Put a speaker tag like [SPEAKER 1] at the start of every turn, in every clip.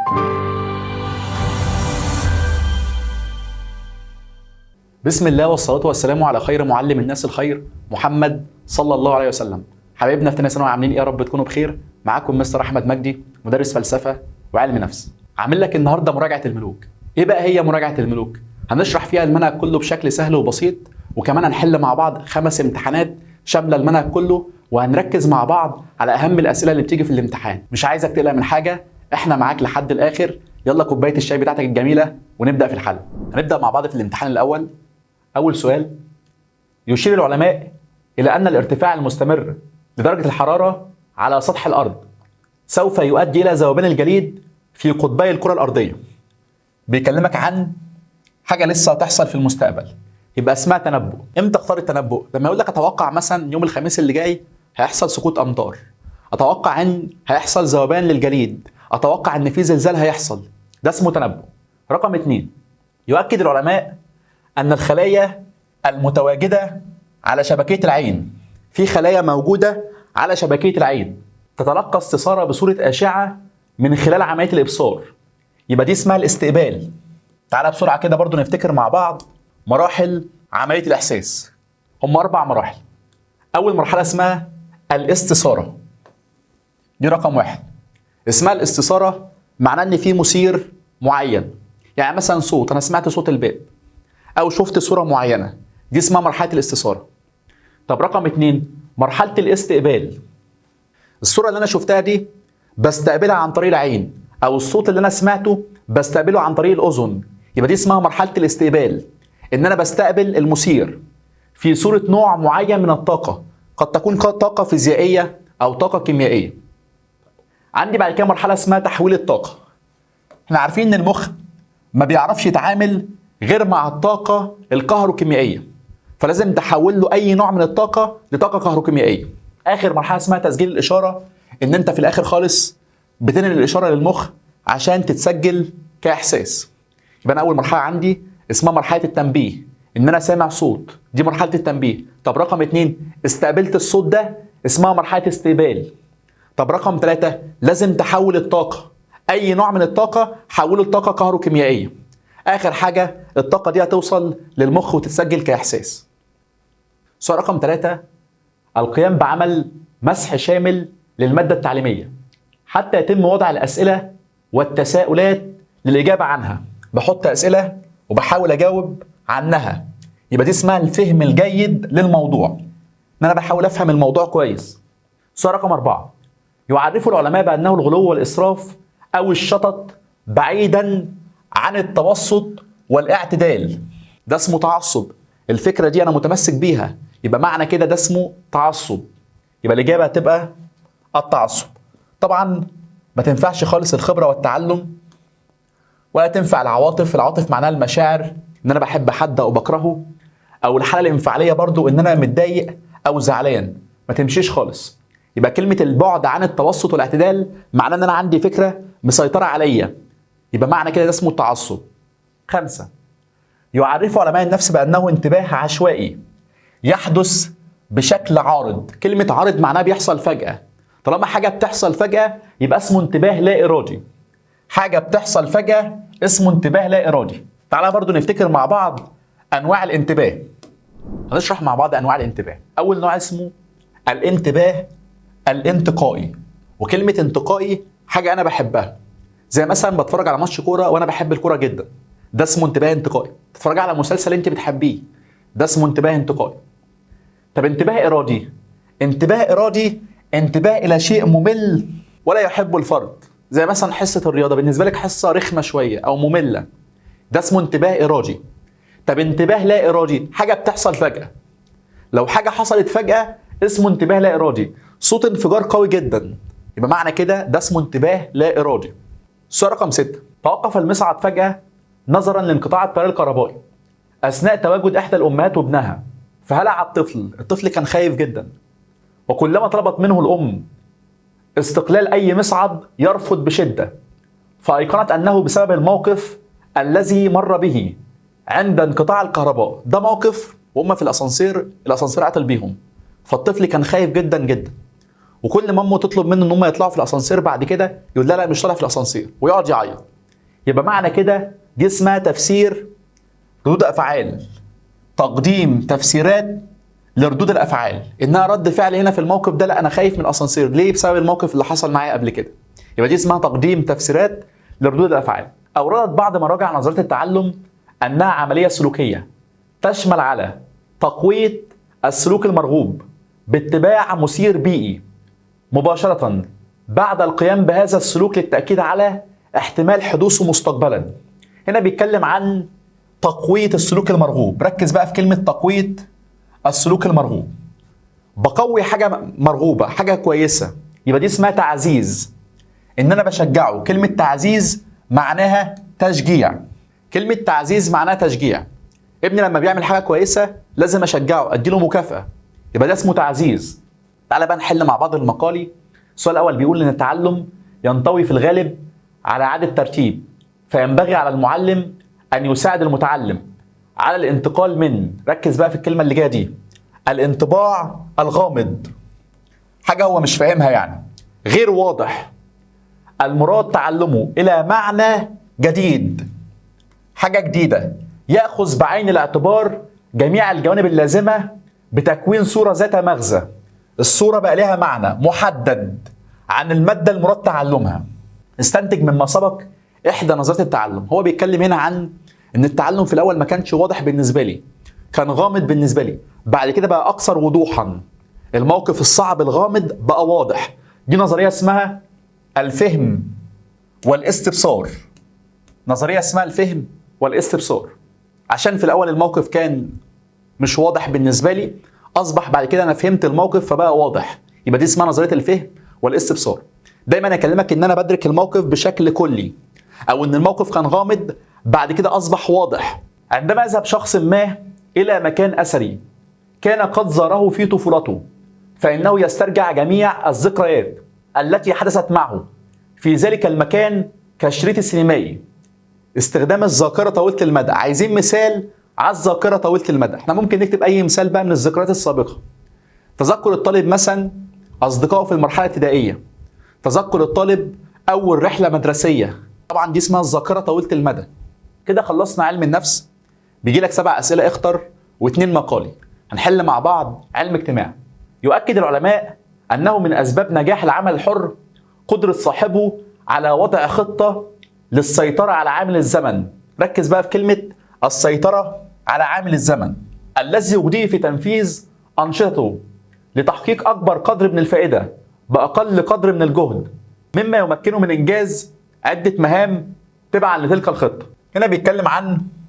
[SPEAKER 1] بسم الله والصلاة والسلام على خير معلم الناس الخير محمد صلى الله عليه وسلم. حبايبنا في تانية ثانوي عاملين ايه؟ يا رب تكونوا بخير. معاكم مستر احمد مجدي، مدرس فلسفة وعلم نفس. عامل لك النهارده مراجعة الملوك. ايه بقى هي مراجعة الملوك؟ هنشرح فيها المنهج كله بشكل سهل وبسيط، وكمان هنحل مع بعض 5 امتحانات شاملة المنهج كله، وهنركز مع بعض على اهم الاسئلة اللي بتيجي في الامتحان. مش عايزك تقلق من حاجة، احنا معاك لحد الاخر. يلا كوباية الشاي بتاعتك الجميلة ونبدأ في الحل. هنبدأ مع بعض في الامتحان الاول. أول سؤال: يشير العلماء إلى أن الارتفاع المستمر لدرجة الحرارة على سطح الأرض سوف يؤدي إلى ذوبان الجليد في قطبي الكرة الأرضية. بيكلمك عن حاجة لسه هتحصل في المستقبل، يبقى اسمها تنبؤ. إمتى اختار التنبؤ؟ لما يقول لك أتوقع مثلا يوم الخميس اللي جاي هيحصل سقوط أمطار، أتوقع إن هيحصل ذوبان للجليد، أتوقع إن في زلزال هيحصل. ده اسمه تنبؤ. رقم 2: يؤكد العلماء أن الخلايا المتواجدة على شبكية العين، في خلايا موجودة على شبكية العين تتلقى استثارة بصورة أشعة من خلال عملية الإبصار، يبقى دي اسمها الاستقبال. تعالى بسرعة كده برضو نفتكر مع بعض مراحل عملية الإحساس. هم 4 مراحل. أول مرحلة اسمها الاستثارة، دي رقم 1. اسمها الاستثارة معناه إن في مثير معين، يعني مثلا صوت، أنا سمعت صوت الباب أو شفت صورة معينة، دي اسمها مرحلة الاستثارة. طب رقم 2: مرحلة الاستقبال. الصورة اللي أنا شفتها دي بستقبلها عن طريق العين، أو الصوت اللي أنا سمعته بستقبله عن طريق الأذن، يبقى دي اسمها مرحلة الاستقبال. إن أنا بستقبل المثير في صورة نوع معين من الطاقة، قد تكون طاقة فيزيائية أو طاقة كيميائية. عندي بعد كده مرحلة اسمها تحويل الطاقة. احنا عارفين إن المخ ما بيعرفش يتعامل غير مع الطاقة الكهروكيميائية، فلازم تحول له أي نوع من الطاقة لطاقة كهروكيميائية. آخر مرحلة اسمها تسجيل الإشارة، إن أنت في الآخر خالص بتنقل الإشارة للمخ عشان تتسجل كإحساس. يبقى أنا أول مرحلة عندي اسمها مرحلة التنبيه، إن أنا سامع صوت، دي مرحلة التنبيه. طب رقم 2: استقبلت الصوت ده، اسمها مرحلة استقبال. طب رقم 3: لازم تحول الطاقة، أي نوع من الطاقة حوله لطاقة كهروكيميائية. آخر حاجة الطاقة دي هتوصل للمخ وتتسجل كإحساس. سؤال رقم 3: القيام بعمل مسح شامل للمادة التعليمية حتى يتم وضع الأسئلة والتساؤلات للإجابة عنها. بحط أسئلة وبحاول أجاوب عنها، يبقى دي اسمها الفهم الجيد للموضوع، إن أنا بحاول أفهم الموضوع كويس. سؤال رقم 4: يعرف العلماء بأنه الغلو والإسراف أو الشطط بعيدا عن التوسط والاعتدال، ده اسمه تعصب. الفكرة دي أنا متمسك بيها، يبقى معنى كده ده اسمه تعصب، يبقى الإجابة هتبقى التعصب. طبعا ما تنفعش خالص الخبرة والتعلم، ولا تنفع العواطف. العواطف معناها المشاعر، إن أنا بحب حد أو بكرهه، أو الحالة الانفعالية برضو إن أنا متضايق أو زعلان، ما تمشيش خالص. يبقى كلمة البعد عن التوسط والاعتدال معناه إن أنا عندي فكرة مسيطرة عليا، يبقى معنى كده ده اسمه التعصب. 5: يعرف علماء النفس بأنه انتباه عشوائي يحدث بشكل عارض. كلمة عارض معناها بيحصل فجأة، طالما حاجة بتحصل فجأة يبقى اسمه انتباه لا إرادي. حاجة بتحصل فجأة اسمه انتباه لا إرادي. تعالى برضو نفتكر مع بعض أنواع الانتباه. هنشرح مع بعض أنواع الانتباه. أول نوع اسمه الانتباه الانتقائي، وكلمة انتقائي حاجة أنا بحبها، زي مثلا بتفرج على ماتش كوره وانا بحب الكوره جدا، ده اسمه انتباه انتقائي. تتفرج على مسلسل انت بتحبيه، ده اسمه انتباه انتقائي. طب انتباه ارادي. انتباه ارادي انتباه الى شيء ممل ولا يحبه الفرد، زي مثلا حصه الرياضه بالنسبه لك حصه رخمه شويه او ممله، ده اسمه انتباه ارادي. طب انتباه لا ارادي حاجه بتحصل فجاه. لو حاجه حصلت فجاه اسمه انتباه لا ارادي. صوت انفجار قوي جدا، يبقى معنى كده ده اسمه انتباه لا ارادي. السؤال رقم 6: توقف المصعد فجأة نظرا لانقطاع التيار الكهربائي أثناء تواجد إحدى الأمهات وابنها، فهلع الطفل كان خايف جدا، وكلما طلبت منه الأم استقلال أي مصعد يرفض بشدة، فأيقنت أنه بسبب الموقف الذي مر به عند انقطاع الكهرباء. ده موقف وهم في الأسانسير عطل بيهم، فالطفل كان خايف جدا جدا، وكل ما امه تطلب منه ان هم يطلعوا في الاسانسير بعد كده يقول لا مش طالع في الاسانسير ويقعد يعيط. يبقى معنى كده دي اسمها تفسير ردود افعال، تقديم تفسيرات لردود الافعال، انها رد فعل هنا في الموقف ده لا انا خايف من الاسانسير ليه؟ بسبب الموقف اللي حصل معايا قبل كده. يبقى دي اسمها تقديم تفسيرات لردود الافعال. اوردت بعض مراجع نظريه التعلم انها عمليه سلوكيه تشمل على تقويه السلوك المرغوب باتباع مثير بيئي مباشره بعد القيام بهذا السلوك للتاكيد على احتمال حدوثه مستقبلا. هنا بيتكلم عن تقويه السلوك المرغوب. ركز بقى في كلمه تقويه السلوك المرغوب. بقوي حاجه مرغوبه، حاجه كويسه، يبقى دي اسمها تعزيز، ان انا بشجعه. كلمه تعزيز معناها تشجيع. كلمه تعزيز معناها تشجيع. ابني لما بيعمل حاجه كويسه لازم اشجعه، اديله مكافاه، يبقى ده اسمه تعزيز. تعالى بقى نحل مع بعض المقالي. السؤال الاول بيقول ان التعلم ينطوي في الغالب على اعاده ترتيب، فينبغي على المعلم ان يساعد المتعلم على الانتقال من، ركز بقى في الكلمه اللي جايه دي، الانطباع الغامض، حاجه هو مش فاهمها يعني غير واضح المراد تعلمه، الى معنى جديد، حاجه جديده، ياخذ بعين الاعتبار جميع الجوانب اللازمه بتكوين صوره ذات مغزى. الصوره بقى لها معنى محدد عن الماده المراد تعلمها. استنتج مما سبق احدى نظريات التعلم. هو بيتكلم هنا عن ان التعلم في الاول ما كانش واضح بالنسبه لي، كان غامض بالنسبه لي، بعد كده بقى اكثر وضوحا. الموقف الصعب الغامض بقى واضح. دي نظريه اسمها الفهم والاستبصار. نظريه اسمها الفهم والاستبصار. عشان في الاول الموقف كان مش واضح بالنسبه لي، اصبح بعد كده انا فهمت الموقف فبقى واضح. يبقى دي اسمها نظريه الفهم والاستبصار. دايما اكلمك ان انا بدرك الموقف بشكل كلي، او ان الموقف كان غامض بعد كده اصبح واضح. عندما يذهب شخص ما الى مكان اثري كان قد زاره في طفولته، فانه يسترجع جميع الذكريات التي حدثت معه في ذلك المكان كالشريط السينمائي. استخدام الذاكره طويله المدى. عايزين مثال على الذاكره طويله المدى. احنا ممكن نكتب اي مثال بقى من الذكريات السابقه. تذكر الطالب مثلا اصدقائه في المرحله الابتدائيه، تذكر الطالب اول رحله مدرسيه. طبعا دي اسمها الذاكره طويله المدى. كده خلصنا علم النفس. بيجي لك 7 اسئله اختر و2 مقالي. هنحل مع بعض علم اجتماع. يؤكد العلماء انه من اسباب نجاح العمل الحر قدره صاحبه على وضع خطه للسيطره على عامل الزمن. ركز بقى في كلمه السيطره على عامل الزمن، الذي يجديه في تنفيذ انشطته لتحقيق اكبر قدر من الفائده باقل قدر من الجهد، مما يمكنه من انجاز عده مهام تبعا لتلك الخطه. هنا بيتكلم عن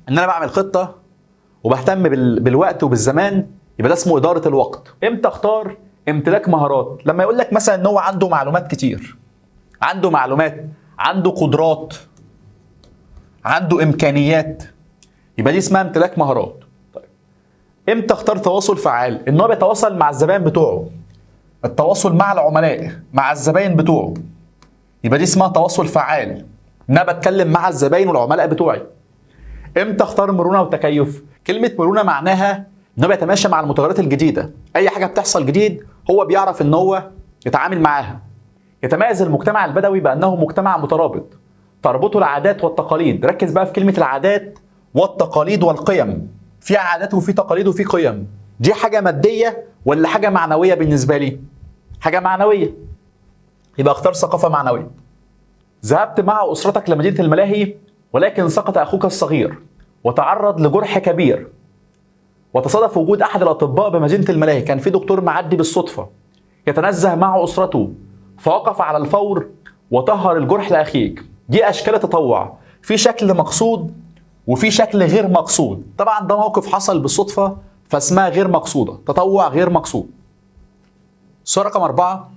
[SPEAKER 1] ان انا بعمل خطه وبهتم بالوقت وبالزمان، يبقى ده اسمه اداره الوقت. امتى اختار امتلاك مهارات؟ لما يقول لك مثلا ان هو عنده معلومات كتير، عنده معلومات، عنده قدرات، عنده امكانيات، يبقى دي اسمها امتلاك مهارات. طيب امتى اختار تواصل فعال؟ ان هو بيتواصل مع الزبائن بتوعه، التواصل مع العملاء، مع الزبائن بتوعه، يبقى دي اسمها تواصل فعال، ان انا بتكلم مع الزبائن والعملاء بتوعي. امتى اختار مرونه وتكيف؟ كلمه مرونه معناها ان هو بيتماشى مع المتغيرات الجديده. اي حاجه بتحصل جديد هو بيعرف ان هو يتعامل معاها. يتميز المجتمع البدوي بانه مجتمع مترابط تربطه العادات والتقاليد. ركز بقى في كلمه العادات والتقاليد والقيم. في عادات وفي تقاليد وفي قيم. دي حاجه ماديه ولا حاجه معنويه بالنسبه لي؟ حاجه معنويه، يبقى اختار ثقافه معنويه. ذهبت مع اسرتك لمدينه الملاهي ولكن سقط اخوك الصغير وتعرض لجرح كبير، وتصادف وجود احد الاطباء بمدينه الملاهي. كان في دكتور معدي بالصدفه يتنزه مع اسرته، فوقف على الفور وطهر الجرح لاخيك. دي اشكال التطوع، في شكل مقصود وفي شكل غير مقصود. طبعا ده موقف حصل بالصدفه فاسمها غير مقصوده، تطوع غير مقصود. السؤال رقم 4.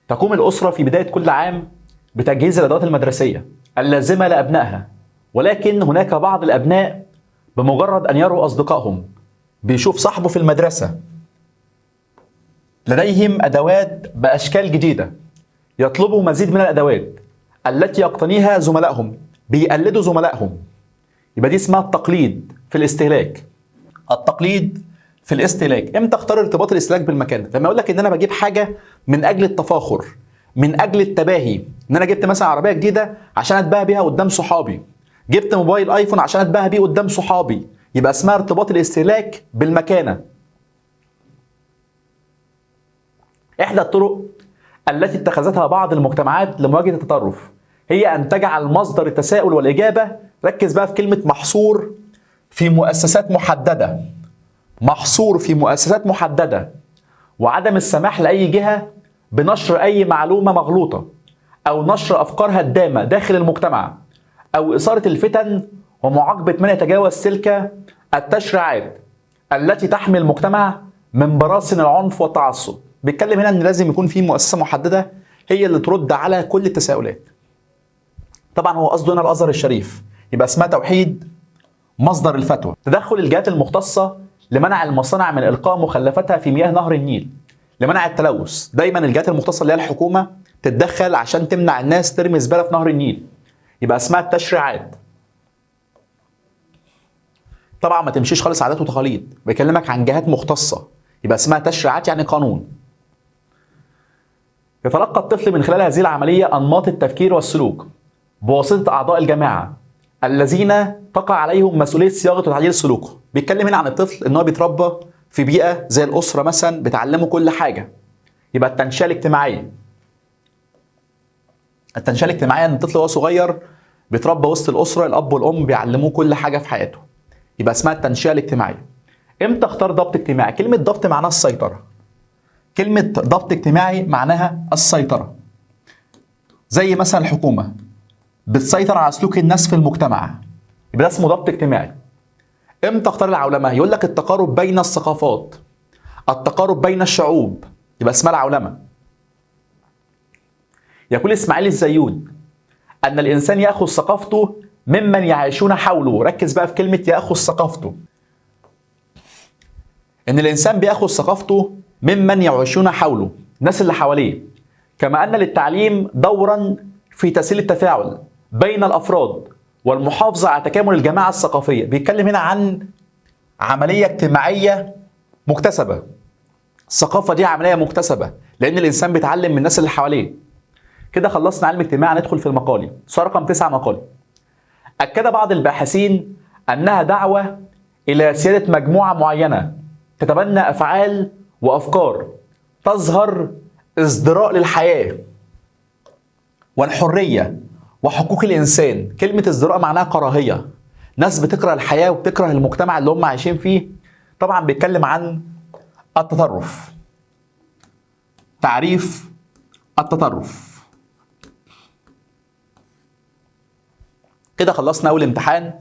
[SPEAKER 1] تقوم الاسره في بدايه كل عام بتجهيز الادوات المدرسيه اللازمه لابنائها، ولكن هناك بعض الابناء بمجرد ان يروا اصدقائهم بيشوف صاحبه في المدرسه لديهم ادوات باشكال جديده، يطلبوا مزيد من الادوات التي يقتنيها زملائهم، بيقلدوا زملائهم. يبقى دي اسمها التقليد في الاستهلاك. التقليد في الاستهلاك. امتى اختار ارتباط الاستهلاك بالمكان؟ لما اقول لك ان انا بجيب حاجه من اجل التفاخر، من اجل التباهي، ان انا جبت مثلا عربيه جديده عشان اتباهى بيها قدام صحابي، جبت موبايل ايفون عشان اتباهى بيه قدام صحابي، يبقى اسمها ارتباط الاستهلاك بالمكانه. احدى الطرق التي اتخذتها بعض المجتمعات لمواجهه التطرف هي ان تجعل مصدر التساؤل والاجابه، ركز بقى في كلمه محصور، في مؤسسات محدده. محصور في مؤسسات محدده، وعدم السماح لاي جهه بنشر اي معلومه مغلوطه او نشر افكار هدامه داخل المجتمع او اثاره الفتن ومعاقبه من يتجاوز تلك التشريعات التي تحمي المجتمع من براثن العنف والتعصب. بيتكلم هنا ان لازم يكون في مؤسسه محدده هي اللي ترد على كل التساؤلات. طبعا هو قصده هنا الازهر الشريف، يبقى اسمها توحيد مصدر الفتوى. تدخل الجهات المختصه لمنع المصانع من القاء مخلفاتها في مياه نهر النيل لمنع التلوث. دايما الجهات المختصه اللي هي الحكومه تتدخل عشان تمنع الناس ترمي زباله في نهر النيل، يبقى اسمها التشريعات. طبعا ما تمشيش خالص عادات وتقاليد، بيكلمك عن جهات مختصه، يبقى اسمها تشريعات يعني قانون. يتلقى الطفل من خلال هذه العمليه انماط التفكير والسلوك بواسطه اعضاء الجماعه الذين تقع عليهم مسؤوليه صياغه وتعديل سلوكه. بيتكلم هنا عن الطفل ان هو بيتربى في بيئه زي الاسره مثلا بتعلمه كل حاجه، يبقى التنشئه الاجتماعيه. التنشئه الاجتماعيه ان الطفل وهو صغير بيتربى وسط الاسره، الاب والام بيعلموه كل حاجه في حياته، يبقى اسمها التنشئه الاجتماعيه. امتى اختار ضبط اجتماعي؟ كلمه ضبط معناها السيطره. كلمه ضبط اجتماعي معناها السيطره. زي مثلا الحكومه بتسيطر على سلوك الناس في المجتمع، يبقى ده اسمه ضبط اجتماعي. امتى اختار العولمه؟ يقول لك التقارب بين الثقافات، التقارب بين الشعوب، يبقى اسمها العولمه. يقول اسماعيل الزيود ان الانسان ياخذ ثقافته ممن يعيشون حوله. ركز بقى في كلمه ياخذ ثقافته، ان الانسان بياخذ ثقافته ممن يعيشون حوله، الناس اللي حواليه. كما ان للتعليم دورا في تسهيل التفاعل بين الافراد والمحافظه على تكامل الجماعه الثقافيه. بيتكلم هنا عن عمليه اجتماعيه مكتسبه. الثقافه دي عمليه مكتسبه لان الانسان بيتعلم من الناس اللي حواليه. كده خلصنا علم اجتماع، ندخل في المقالي. سؤال رقم 9 مقالي. اكد بعض الباحثين انها دعوه الى سياده مجموعه معينه تتبنى افعال وافكار تظهر ازدراء للحياه والحريه وحقوق الانسان. كلمه ازدراء معناها كراهيه، ناس بتكره الحياه وبتكره المجتمع اللي هم عايشين فيه. طبعا بيتكلم عن التطرف. تعريف التطرف. كده خلصنا اول امتحان،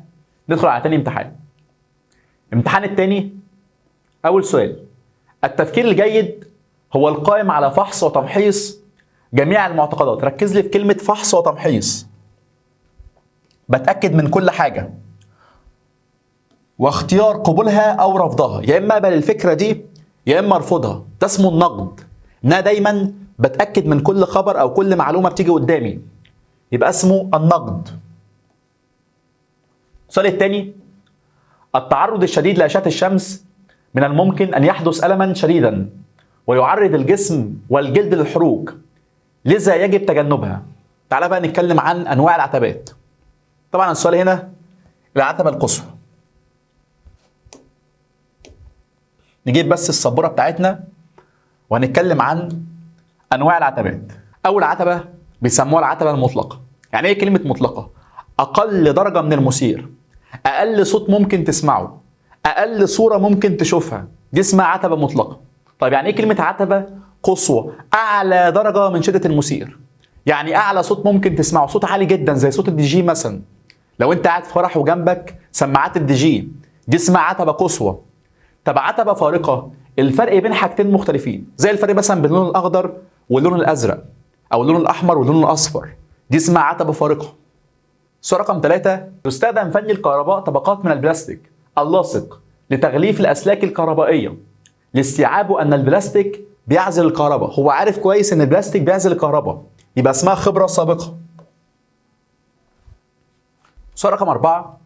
[SPEAKER 1] ندخل على تاني امتحان. الامتحان التاني اول سؤال: التفكير الجيد هو القائم على فحص وتمحيص جميع المعتقدات. ركز لي في كلمة فحص وتمحيص. بتأكد من كل حاجة واختيار قبولها أو رفضها، يا إما أقبل الفكرة دي يا إما أرفضها. ده اسمه النقد، إن أنا دايما بتأكد من كل خبر أو كل معلومة بتيجي قدامي، يبقى اسمه النقد. السؤال الثاني: التعرض الشديد لأشعة الشمس من الممكن أن يحدث ألما شديدا ويعرض الجسم والجلد للحروق، لذا يجب تجنبها. تعالى بقى نتكلم عن أنواع العتبات. طبعا السؤال هنا العتبة القصوى. نجيب بس السبورة بتاعتنا وهنتكلم عن أنواع العتبات. أول عتبة بيسموها العتبة المطلقة. يعني إيه كلمة مطلقة؟ أقل درجة من المثير، أقل صوت ممكن تسمعه، أقل صورة ممكن تشوفها، دي اسمها عتبة مطلقة. طيب يعني إيه كلمة عتبة قصوى؟ أعلى درجة من شدة المثير، يعني أعلى صوت ممكن تسمعه، صوت عالي جدا زي صوت الدي جي مثلا. لو أنت قاعد في فرح وجنبك سماعات الدي جي، دي اسمها عتبة قصوى. طب عتبة فارقة، الفرق بين حاجتين مختلفين، زي الفرق مثلا بين اللون الأخضر واللون الأزرق، أو اللون الأحمر واللون الأصفر، دي اسمها عتبة فارقة. السؤال رقم 3: يستخدم فني الكهرباء طبقات من البلاستيك اللاصق لتغليف الأسلاك الكهربائية لاستيعابه أن البلاستيك بيعزل الكهرباء. هو عارف كويس أن البلاستيك بيعزل الكهرباء، يبقى اسمها خبرة سابقة. السؤال رقم 4: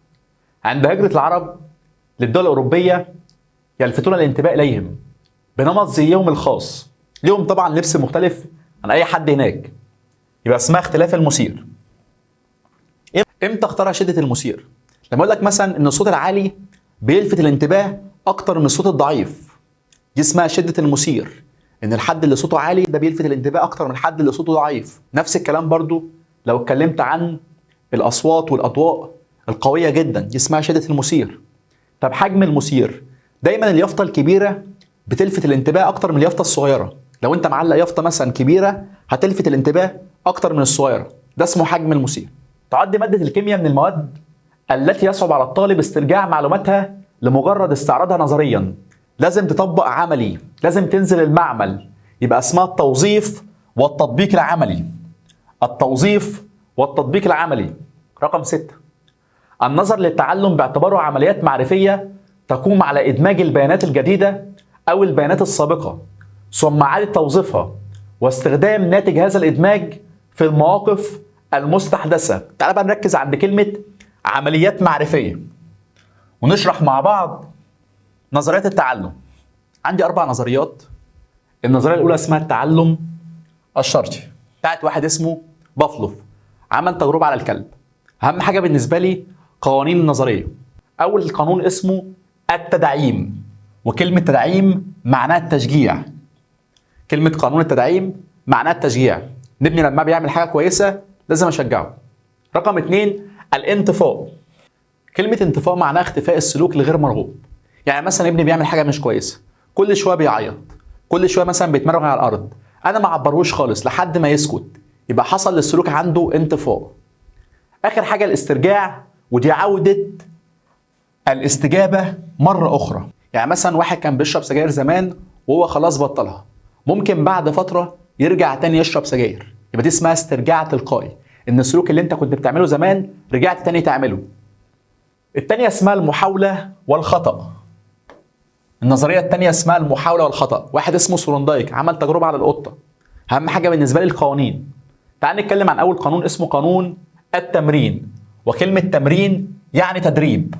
[SPEAKER 1] عند هجرة العرب للدول الأوروبية يلفتون الانتباه إليهم بنمط زيهم الخاص. ليهم طبعا لبس مختلف عن أي حد هناك، يبقى اسمها اختلاف المثير. امتى اختارها شدة المثير؟ لما اقول لك مثلا ان الصوت العالي بيلفت الانتباه اكتر من الصوت الضعيف، دي اسمها شدة المثير. ان الحد اللي صوته عالي ده بيلفت الانتباه اكتر من الحد اللي صوته ضعيف. نفس الكلام برضو لو اتكلمت عن الاصوات والاضواء القوية جدا، دي اسمها شدة المثير. طب حجم المثير، دايما اليافطة الكبيرة بتلفت الانتباه اكتر من اليافطة الصغيرة. لو انت معلق يافطة مثلا كبيرة هتلفت الانتباه اكتر من الصغيرة، ده اسمه حجم المثير. تعد مادة الكيمياء من المواد التي يصعب على الطالب استرجاع معلوماتها لمجرد استعراضها نظريا. لازم تطبق عملي، لازم تنزل المعمل، يبقى اسمها التوظيف والتطبيق العملي. التوظيف والتطبيق العملي. رقم 6، النظر للتعلم باعتباره عمليات معرفية تقوم على إدماج البيانات الجديدة أو البيانات السابقة ثم إعادة توظيفها واستخدام ناتج هذا الإدماج في المواقف المستحدثة. تعال بقى نركز عند كلمة عمليات معرفية ونشرح مع بعض نظريات التعلم. عندي 4 نظريات. النظرية الأولى اسمها التعلم الشرطي، بتاعت واحد اسمه بافلوف، عمل تجربة على الكلب. أهم حاجة بالنسبة لي قوانين النظرية. أول قانون اسمه التدعيم، وكلمة تدعيم معناها التشجيع. كلمة قانون التدعيم معناها التشجيع. ابني لما بيعمل حاجة كويسة لازم أشجعه. رقم 2، الانطفاء. كلمة انطفاء معناها اختفاء السلوك الغير مرغوب. يعني مثلا ابني بيعمل حاجة مش كويسة، كل شوية بيعيط، كل شوية مثلا بيتمرغ على الأرض، أنا ما عبروش خالص لحد ما يسكت، يبقى حصل للسلوك عنده انطفاء. آخر حاجة الاسترجاع، ودي عودة الاستجابة مرة أخرى. يعني مثلا واحد كان بيشرب سجاير زمان وهو خلاص بطلها، ممكن بعد فترة يرجع تاني يشرب سجاير، يبقى دي اسمها استرجاع تلقائي، ان السلوك اللي انت كنت بتعمله زمان رجعت تاني تعمله. التانية اسمها المحاولة والخطأ. النظرية التانية اسمها المحاولة والخطأ. واحد اسمه سولوندايك عمل تجربة على القطة. أهم حاجة بالنسبة لي القوانين. تعال نتكلم عن أول قانون اسمه قانون التمرين. وكلمة تمرين يعني تدريب،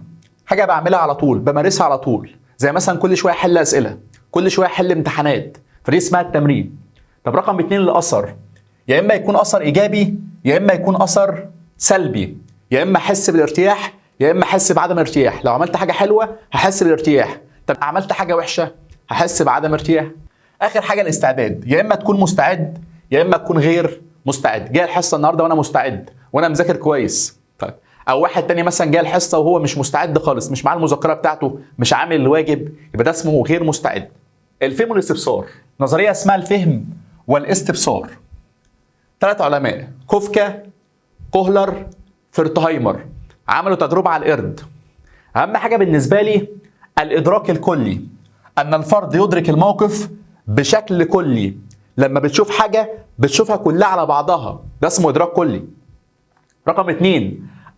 [SPEAKER 1] حاجة بعملها على طول، بمارسها على طول، زي مثلا كل شوية أحل أسئلة، كل شوية أحل امتحانات، فدي اسمها التمرين. طب رقم 2 الأثر، يا إما يكون أثر إيجابي يا إما يكون أثر سلبي، يا إما أحس بالارتياح يا إما أحس بعدم ارتياح. لو عملت حاجة حلوة هحس بالارتياح، طب عملت حاجة وحشة هحس بعدم ارتياح. آخر حاجة الاستعداد، يا إما تكون مستعد يا إما تكون غير مستعد. جاي الحصة النهاردة وأنا مستعد وأنا مذاكر كويس، طيب. أو واحد تاني مثلا جاي الحصة وهو مش مستعد خالص، مش معاه المذكرة بتاعته، مش عامل الواجب، يبقى ده اسمه غير مستعد. الفهم والاستبصار، نظرية اسمها الفهم والاستبصار. 3 علماء كوفكا، كوهلر، فرتهايمر عملوا تجربة على القرد. أهم حاجة بالنسبة لي الإدراك الكلي، أن الفرد يدرك الموقف بشكل كلي. لما بتشوف حاجة بتشوفها كلها على بعضها، ده اسمه إدراك كلي. رقم 2،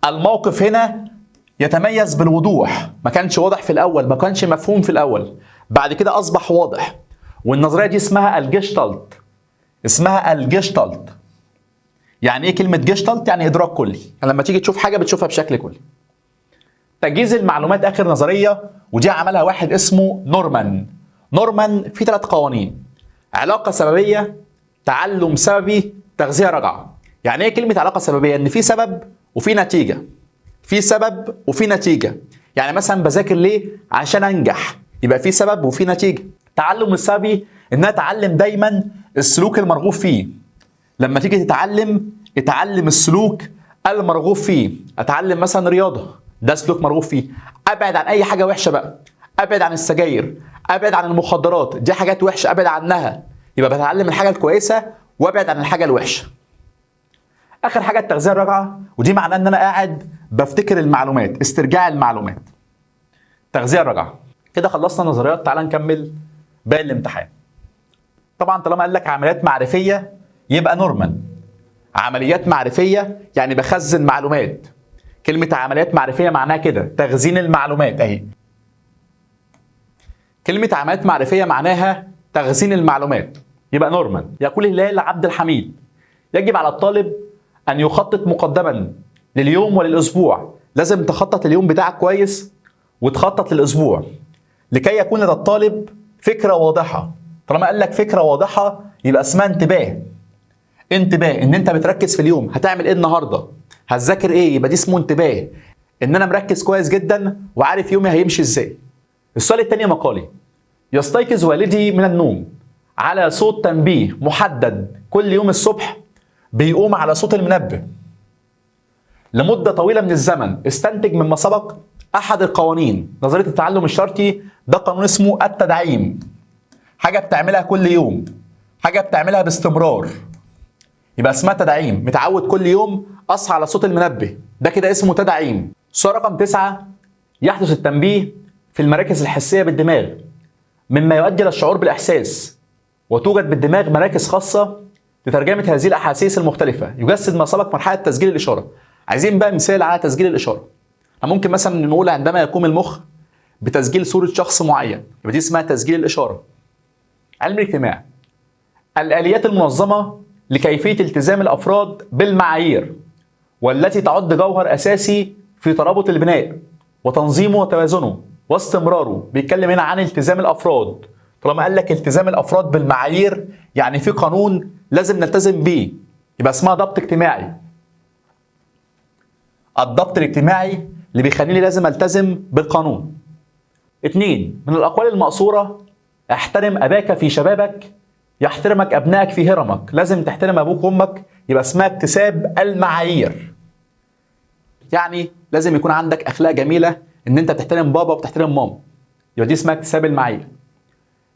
[SPEAKER 1] الموقف هنا يتميز بالوضوح، ما كانش واضح في الأول، ما كانش مفهوم في الأول، بعد كده أصبح واضح. والنظرية دي اسمها الجيشتالت. اسمها الجيشتالت. يعني ايه كلمة جيشتالت؟ يعني إدراك كلي، يعني لما تيجي تشوف حاجة بتشوفها بشكل كلي. تجهيز المعلومات آخر نظرية، ودي عملها واحد اسمه نورمان. نورمان في 3 قوانين: علاقة سببية، تعلم سببي، تغذية راجعة. يعني ايه كلمة علاقة سببية؟ ان في سبب وفي نتيجة، في سبب وفي نتيجة. يعني مثلا بذاكر ليه؟ عشان انجح، يبقى في سبب وفي نتيجة. تعلم السببي ان اتعلم دايما السلوك المرغوب فيه. لما تيجي تتعلم اتعلم السلوك المرغوب فيه. اتعلم مثلا رياضة، ده سلوك مرغوب فيه. ابعد عن اي حاجة وحشة بقى، ابعد عن السجاير، ابعد عن المخدرات، دي حاجات وحشة ابعد عنها، يبقى بتعلم الحاجة الكويسة وابعد عن الحاجة الوحشة. اخر حاجة التغذية الراجعة، ودي معناه ان انا قاعد بفتكر المعلومات، استرجاع المعلومات. تغذية راجعة. كده خلصنا نظريات، تعال نكمل باقي الامتحان. طبعا طالما قال لك عمليات معرفية يبقى نورمان. عمليات معرفية يعني بخزن معلومات. كلمة عمليات معرفية معناها كده، تخزين المعلومات اهي. كلمة عمليات معرفية معناها تخزين المعلومات، يبقى نورمان. يقول هلال عبد الحميد: يجب على الطالب أن يخطط مقدما لليوم وللأسبوع. لازم تخطط اليوم بتاعك كويس وتخطط للأسبوع. لكي يكون لدى الطالب فكرة واضحة. طالما قال لك فكرة واضحة يبقى اسمها انتباه. انتباه ان انت بتركز في اليوم، هتعمل ايه النهارده؟ هتذاكر ايه؟ يبقى دي اسمه انتباه. ان انا مركز كويس جدا وعارف يومي هيمشي ازاي. السؤال الثاني مقالي: يستيقظ والدي من النوم على صوت تنبيه محدد كل يوم الصبح، بيقوم على صوت المنبه لمدة طويلة من الزمن. استنتج مما سبق أحد القوانين. نظرية التعلم الشرطي ده قانون اسمه التدعيم. حاجة بتعملها كل يوم، حاجة بتعملها باستمرار، يبقى اسمها تدعيم. متعود كل يوم أصحى على صوت المنبه، ده كده اسمه تدعيم. السؤال رقم 9: يحدث التنبيه في المراكز الحسية بالدماغ مما يؤدي للشعور بالإحساس، وتوجد بالدماغ مراكز خاصة لترجمة هذه الأحاسيس المختلفة. يجسد ما سبق مرحلة تسجيل الإشارة. عايزين بقى مثال على تسجيل الإشارة. ممكن مثلا نقول عندما يقوم المخ بتسجيل صورة شخص معين، يبقى دي اسمها تسجيل الإشارة. علم الاجتماع: الآليات المنظمة لكيفية التزام الأفراد بالمعايير، والتي تعد جوهر أساسي في ترابط البناء وتنظيمه وتوازنه واستمراره. بيتكلم هنا عن التزام الأفراد. طالما قال لك التزام الأفراد بالمعايير يعني في قانون لازم نلتزم بيه، يبقى اسمها ضبط اجتماعي. الضبط الاجتماعي اللي بيخليني لازم التزم بالقانون. 2 من الأقوال المأثورة: احترم أباك في شبابك يحترمك أبنائك في هرمك. لازم تحترم أبوك وأمك، يبقى اسمها اكتساب المعايير. يعني لازم يكون عندك أخلاق جميلة، إن أنت بتحترم بابا وبتحترم ماما، يبقى دي اسمها اكتساب المعايير.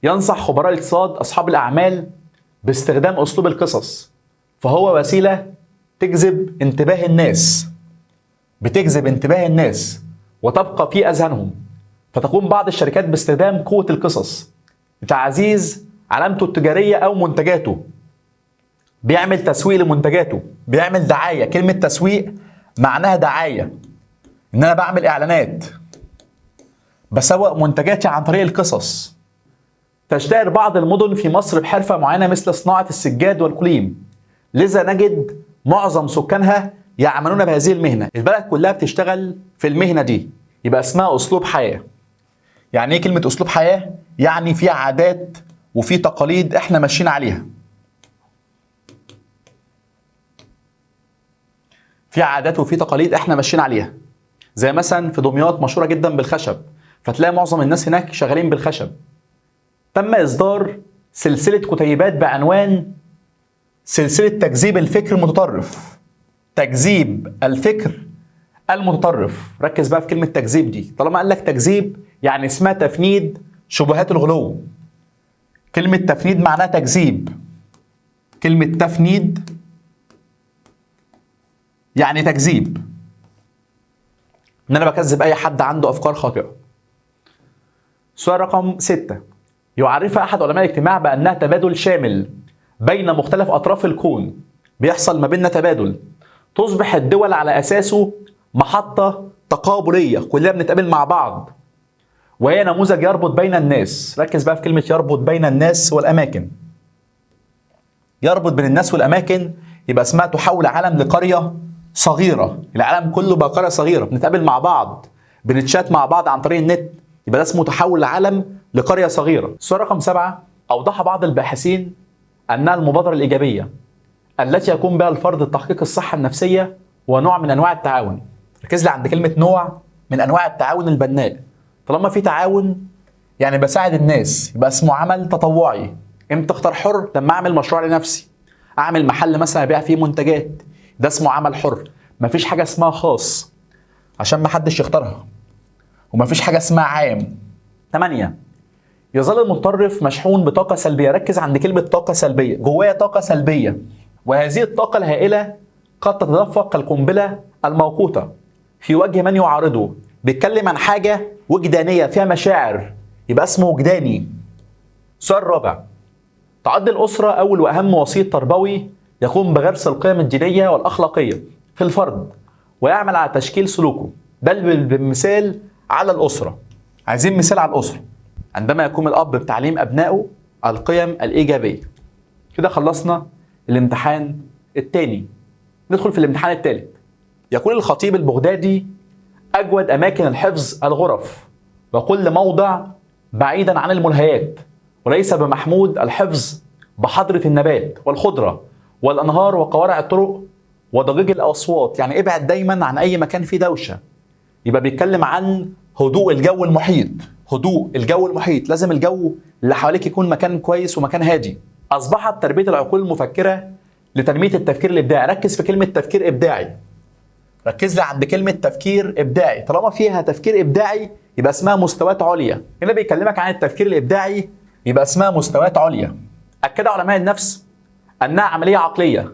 [SPEAKER 1] ينصح خبراء الاقتصاد أصحاب الأعمال باستخدام أسلوب القصص، فهو وسيلة تجذب انتباه الناس، بتجذب انتباه الناس وتبقى في أذهانهم. فتقوم بعض الشركات باستخدام قوة القصص لتعزيز علامته التجارية أو منتجاته. بيعمل تسويق لمنتجاته، بيعمل دعاية. كلمة تسويق معناها دعاية، إن أنا بعمل إعلانات، بسوق منتجاتي عن طريق القصص. تشتهر بعض المدن في مصر بحرفة معينة مثل صناعة السجاد والقليم، لذا نجد معظم سكانها يعملون بهذه المهنة. البلد كلها بتشتغل في المهنة دي، يبقى اسمها أسلوب حياة. يعني ايه كلمة أسلوب حياة؟ يعني في عادات وفي تقاليد احنا ماشيين عليها. في عادات وفي تقاليد احنا ماشيين عليها. زي مثلا في دمياط مشهورة جدا بالخشب، فتلاقي معظم الناس هناك شغالين بالخشب. تم إصدار سلسلة كتيبات بعنوان سلسلة تكذيب الفكر المتطرف. تكذيب الفكر المتطرف. ركز بقى في كلمة تكذيب دي. طالما قال لك تكذيب يعني اسمها تفنيد شبهات الغلو. كلمة تفنيد معناها تكذيب. كلمة تفنيد يعني تكذيب، ان انا بكذب اي حد عنده افكار خاطئة. سؤال رقم 6: يعرفها احد علماء الاجتماع بانها تبادل شامل بين مختلف اطراف الكون. بيحصل ما بيننا تبادل، تصبح الدول على اساسه محطة تقابلية، كلنا بنتقابل مع بعض، وهي نموذج يربط بين الناس. ركز بقى في كلمة يربط بين الناس والأماكن. يربط بين الناس والأماكن يبقى اسمها تحول عالم لقرية صغيرة. العالم كله بقى قرية صغيرة، بنتقابل مع بعض، بنتشات مع بعض عن طريق النت، يبقى ده اسمه تحول العالم لقرية صغيرة. السؤال رقم 7: أوضح بعض الباحثين أنها المبادرة الإيجابية التي يقوم بها الفرد لتحقيق الصحة النفسية ونوع من أنواع التعاون. ركز لي عند كلمة نوع من أنواع التعاون البناء. طالما في تعاون يعني بساعد الناس، يبقى اسمه عمل تطوعي. امتى اختار حر؟ لما اعمل مشروع لنفسي، اعمل محل مثلا ابيع فيه منتجات، ده اسمه عمل حر. مفيش حاجه اسمها خاص عشان ما حدش يختارها، ومفيش حاجه اسمها عام. 8: يظل المتطرف مشحون بطاقه سلبيه. ركز عند كلمه طاقه سلبيه. جوايا طاقه سلبيه، وهذه الطاقه الهائله قد تتدفق كالقنبله الموقوته في وجه من يعارضه. بيتكلم عن حاجه وجدانيه فيها مشاعر، يبقى اسمه وجداني. السؤال الرابع: تعد الأسرة أول وأهم وسيط تربوي يقوم بغرس القيم الدينية والأخلاقية في الفرد ويعمل على تشكيل سلوكه. ده بالمثال على الأسرة. عايزين مثال على الأسرة. عندما يقوم الأب بتعليم أبنائه القيم الإيجابية. كده خلصنا الامتحان الثاني. ندخل في الامتحان الثالث. يقول الخطيب البغدادي: أجود أماكن الحفظ الغرف، وكل موضع بعيدا عن الملهيات، وليس بمحمود الحفظ بحضرة النبات والخضرة والأنهار وقوارع الطرق وضجيج الأصوات. يعني ابعد دايما عن أي مكان فيه دوشة. يبقى بيتكلم عن هدوء الجو المحيط. هدوء الجو المحيط، لازم الجو اللي حواليك يكون مكان كويس ومكان هادي. أصبحت تربية العقول المفكرة لتنمية التفكير الإبداعي. ركز في كلمة تفكير إبداعي. ركز لي عند كلمة تفكير إبداعي. طالما فيها تفكير إبداعي يبقى اسمها مستويات عليا. هنا بيكلمك عن التفكير الإبداعي يبقى اسمها مستويات عليا. أكد علماء النفس أنها عملية عقلية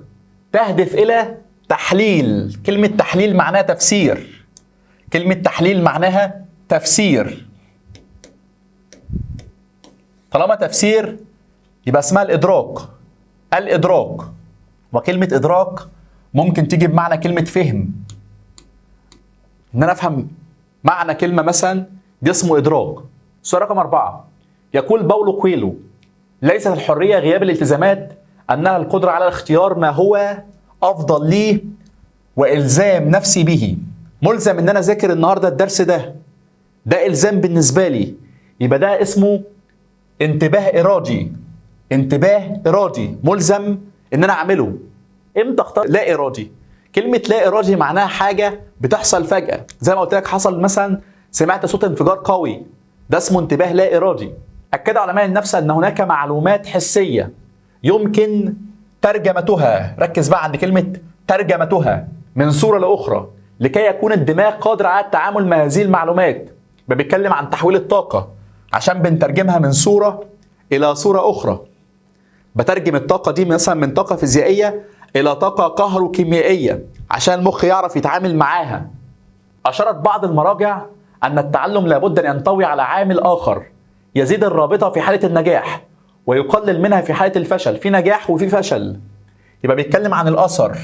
[SPEAKER 1] تهدف إلى تحليل. كلمة تحليل معناها تفسير. كلمة تحليل معناها تفسير. طالما تفسير يبقى اسمها الإدراك. الإدراك. وكلمة إدراك ممكن تيجي بمعنى كلمة فهم. إن أنا أفهم معنى كلمة مثلا دي اسمه إدراك. السؤال رقم 4 يقول باولو كويلو: ليست الحرية غياب الالتزامات، أنها القدرة على اختيار ما هو أفضل لي وإلزام نفسي به. ملزم إن أنا أذاكر النهاردة الدرس ده إلزام بالنسبة لي. يبقى ده اسمه انتباه إرادي. انتباه إرادي ملزم إن أنا أعمله. إمتى أختار لا إرادي؟ كلمة لا إرادي معناها حاجة بتحصل فجأة. زي ما قلت لك حصل مثلا سمعت صوت انفجار قوي، ده اسمه انتباه لا إرادي. أكد علماء النفس أن هناك معلومات حسية يمكن ترجمتها. ركز بقى عند كلمة ترجمتها من صورة لأخرى لكي يكون الدماغ قادر على التعامل مع هذه المعلومات. بيتكلم عن تحويل الطاقة عشان بنترجمها من صورة إلى صورة أخرى. بترجم الطاقة دي مثلا من طاقة فيزيائية إلى طاقة كهروكيميائية عشان المخ يعرف يتعامل معاها. أشارت بعض المراجع أن التعلم لابد أن ينطوي على عامل آخر يزيد الرابطة في حالة النجاح ويقلل منها في حالة الفشل. في نجاح وفي فشل. يبقى بيتكلم عن الأثر.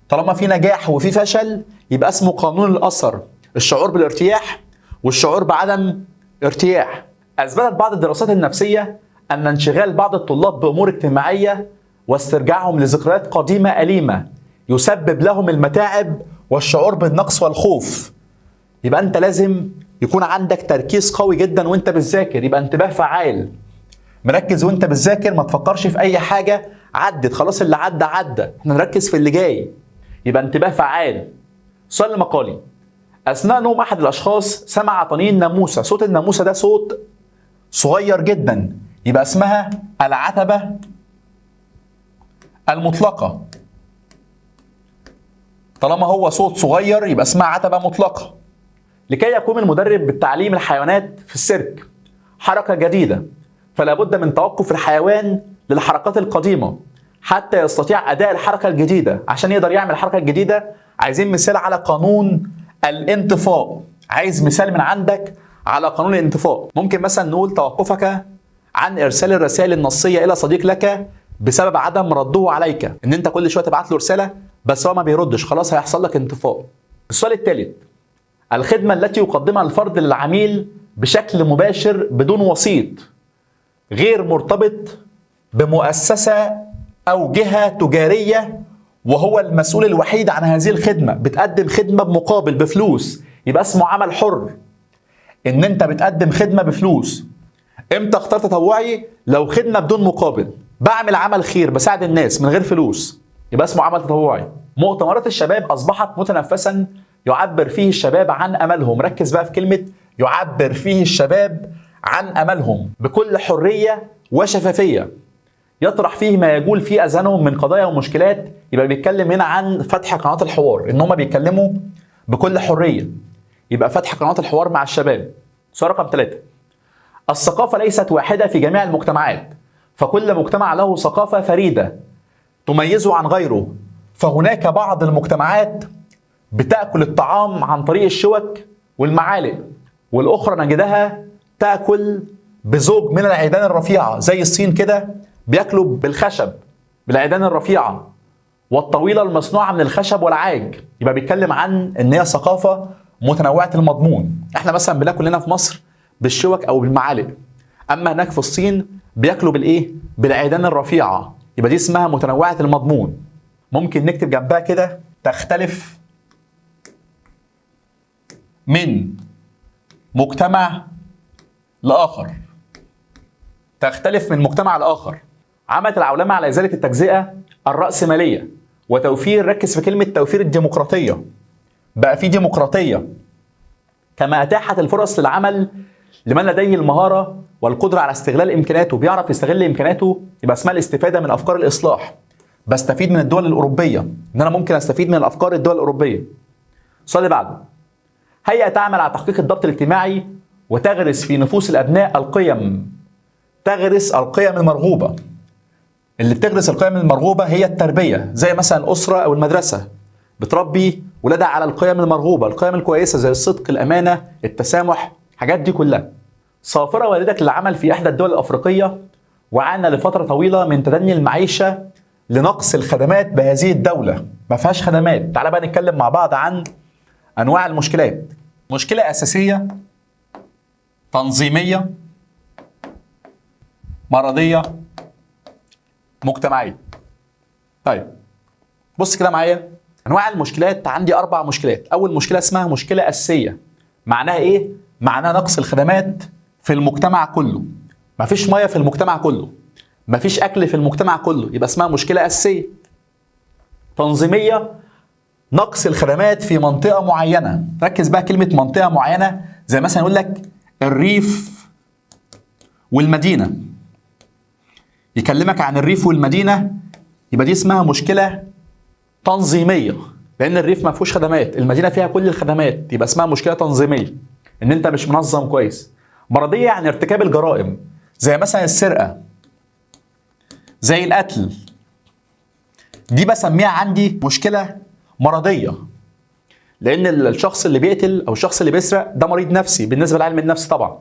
[SPEAKER 1] طالما في نجاح وفي فشل يبقى اسمه قانون الأثر. الشعور بالارتياح والشعور بعدم ارتياح. أثبتت بعض الدراسات النفسية أن انشغال بعض الطلاب بأمور اجتماعية واسترجاعهم لذكريات قديمة أليمة يسبب لهم المتاعب والشعور بالنقص والخوف. يبقى أنت لازم يكون عندك تركيز قوي جدا وأنت بتذاكر. يبقى انتباه فعال. مركز وأنت بتذاكر، ما تفكرش في أي حاجة عدت خلاص. اللي عدى عدى، احنا نركز في اللي جاي. يبقى انتباه فعال. سؤال المقالي: أثناء نوم أحد الأشخاص سمع طنين ناموسة. صوت الناموسة ده صوت صغير جدا، يبقى اسمها العتبة المطلقة. طالما هو صوت صغير يبقى اسمها عتبة مطلقة. لكي يقوم المدرب بالتعليم الحيوانات في السيرك حركة جديدة، فلا بد من توقف الحيوان للحركات القديمة حتى يستطيع أداء الحركة الجديدة. عشان يقدر يعمل الحركة الجديدة عايزين مثال على قانون الانطفاء. عايز مثال من عندك على قانون الانطفاء. ممكن مثلا نقول توقفك عن إرسال الرسائل النصية إلى صديق لك بسبب عدم رده عليك. إن أنت كل شوية تبعت له رسالة بس هو ما بيردش، خلاص هيحصل لك انطفاء. السؤال الثالث: الخدمة التي يقدمها الفرد للعميل بشكل مباشر بدون وسيط، غير مرتبط بمؤسسة أو جهة تجارية وهو المسؤول الوحيد عن هذه الخدمة. بتقدم خدمة بمقابل بفلوس، يبقى اسمه عمل حر. إن أنت بتقدم خدمة بفلوس. إمتى اختار تطوعي؟ لو خدمة بدون مقابل. بعمل عمل خير، بساعد الناس من غير فلوس، يبقى اسمه عمل تطوعي. مؤتمرات الشباب أصبحت متنفسا يعبر فيه الشباب عن أملهم. ركز بقى في كلمة يعبر فيه الشباب عن أملهم بكل حرية وشفافية. يطرح فيه ما يجول في أذهانهم من قضايا ومشكلات. يبقى بيتكلم هنا عن فتح قنوات الحوار، إن هم بيتكلموا بكل حرية. يبقى فتح قنوات الحوار مع الشباب. سؤال رقم 3: الثقافة ليست واحدة في جميع المجتمعات، فكل مجتمع له ثقافة فريدة تميزه عن غيره. فهناك بعض المجتمعات بتأكل الطعام عن طريق الشوك والمعالق، والأخرى نجدها تأكل بزوج من العيدان الرفيعة. زي الصين كده بيأكلوا بالخشب، بالعيدان الرفيعة والطويلة المصنوعة من الخشب والعاج. يبقى بيتكلم عن ان هي ثقافة متنوعة المضمون. احنا مثلا بناكل هنا في مصر بالشوك او بالمعالق، اما هناك في الصين بياكلوا بالايه؟ بالعيدان الرفيعة. يبقى دي اسمها متنوعة المضمون. ممكن نكتب جنبها كده تختلف من مجتمع لآخر. تختلف من مجتمع لآخر. عملت العولمة على إزالة التجزئة الرأسمالية وتوفير، ركز في كلمة توفير، الديمقراطية. بقى في ديمقراطية. كما أتاحت الفرص للعمل لمن لديه المهارة والقدرة على استغلال إمكاناته، بيعرف يستغل إمكاناته، يبقى اسمها الاستفادة من أفكار الإصلاح. بستفيد من الدول الأوروبية، إن أنا ممكن أستفيد من الأفكار الدول الأوروبية. السؤال اللي بعده: هيئة تعمل على تحقيق الضبط الاجتماعي وتغرس في نفوس الأبناء القيم. تغرس القيم المرغوبة. اللي بتغرس القيم المرغوبة هي التربية، زي مثلا الأسرة أو المدرسة، بتربي ولادها على القيم المرغوبة، القيم الكويسة زي الصدق، الأمانة، التسامح، الحاجات دي كلها. سافر والدك للعمل في إحدى الدول الأفريقية وعانى لفترة طويلة من تدني المعيشة لنقص الخدمات بهذه الدولة. ما فيهاش خدمات. تعال بقى نتكلم مع بعض عن أنواع المشكلات. مشكلة أساسية، تنظيمية، مرضية، مجتمعية. طيب بص كده معايا، أنواع المشكلات عندي 4 مشكلات. أول مشكلة اسمها مشكلة أساسية. معناها إيه؟ معناها نقص الخدمات في المجتمع كله. مفيش مية في المجتمع كله، مفيش أكل في المجتمع كله، يبقى اسمها مشكلة أساسية. تنظيمية، نقص الخدمات في منطقة معينة. ركز بقى كلمة منطقة معينة، زي مثلا يقول لك الريف والمدينة، يكلمك عن الريف والمدينة، يبقى دي اسمها مشكلة تنظيمية، لأن الريف ما فيهوش خدمات، المدينة فيها كل الخدمات، يبقى اسمها مشكلة تنظيمية، إن أنت مش منظم كويس. مرضية يعني ارتكاب الجرائم، زي مثلا السرقة، زي القتل، دي بسميها عندي مشكلة مرضية، لأن الشخص اللي بيقتل أو الشخص اللي بيسرق ده مريض نفسي بالنسبة لعلم النفس طبعا.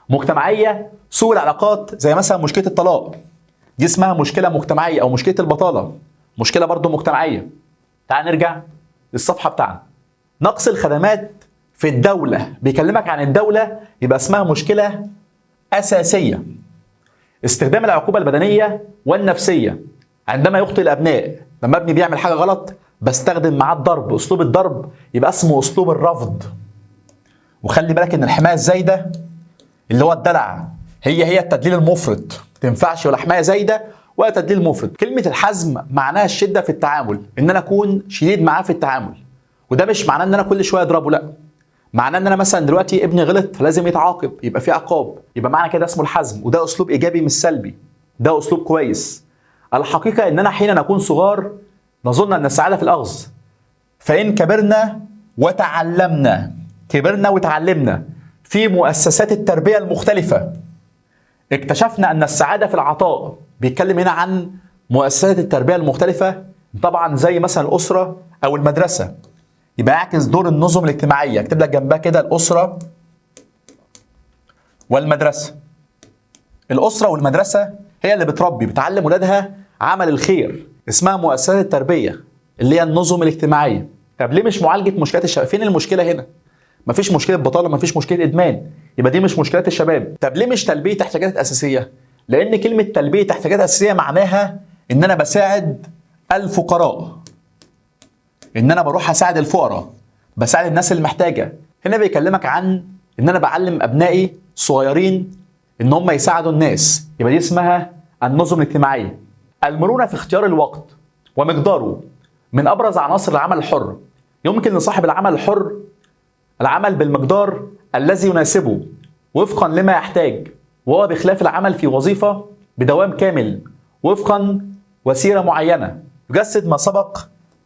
[SPEAKER 1] مجتمعية، سوء العلاقات، زي مثلا مشكلة الطلاق، دي اسمها مشكلة مجتمعية، أو مشكلة البطالة، مشكلة برضو مجتمعية. تعال نرجع للصفحة بتاعنا. نقص الخدمات في الدولة، بيكلمك عن الدولة، يبقى اسمها مشكلة أساسية. استخدام العقوبة البدنية والنفسية عندما يخطئ الأبناء. لما ابني بيعمل حاجة غلط بستخدم معاه الضرب، أسلوب الضرب يبقى اسمه أسلوب الرفض. وخلي بالك إن الحماية الزايدة اللي هو الدلع هي التدليل المفرط، ما تنفعش ولا حماية زايدة ولا تدليل مفرط. كلمة الحزم معناها الشدة في التعامل، إن أنا أكون شديد معاه في التعامل، وده مش معناه إن أنا كل شوية أضربه، لا، معناه إن أنا مثلا دلوقتي ابني غلط فلازم يتعاقب، يبقى في عقاب، يبقى معنى كده اسمه الحزم، وده أسلوب إيجابي مش سلبي، ده أسلوب كويس. الحقيقة إننا حين نكون صغار نظن أن السعادة في الأخذ، فإن كبرنا وتعلمنا، كبرنا وتعلمنا في مؤسسات التربية المختلفة اكتشفنا أن السعادة في العطاء. بيتكلم هنا عن مؤسسات التربية المختلفة طبعا، زي مثلا الأسرة أو المدرسة، يبقى يعكس دور النظم الاجتماعية. اكتب لك جنبها كده الأسرة والمدرسة. الأسرة والمدرسة هي اللي بتعلم ولادها عمل الخير، اسمها مؤسسات التربية اللي هي النظم الاجتماعية. طب ليه مش معالجة مشكلات الشباب؟ فين المشكلة هنا؟ مفيش مشكلة بطالة، مفيش مشكلة إدمان، يبقى دي مش مشكلات الشباب. طب ليه مش تلبية احتياجات أساسية؟ لأن كلمة تلبية احتياجات أساسية معناها إن أنا بساعد الفقراء، إن أنا بروح أساعد الفقراء، بساعد الناس المحتاجة. هنا بيكلمك عن إن أنا بعلم أبنائي صغيرين إن هم يساعدوا الناس، يبقى دي اسمها النظم الاجتماعية. المرونة في اختيار الوقت ومقداره من أبرز عناصر العمل الحر. يمكن لصاحب العمل الحر العمل بالمقدار الذي يناسبه وفقا لما يحتاج، وهو بخلاف العمل في وظيفة بدوام كامل وفقا وسيرة معينة. يجسد ما سبق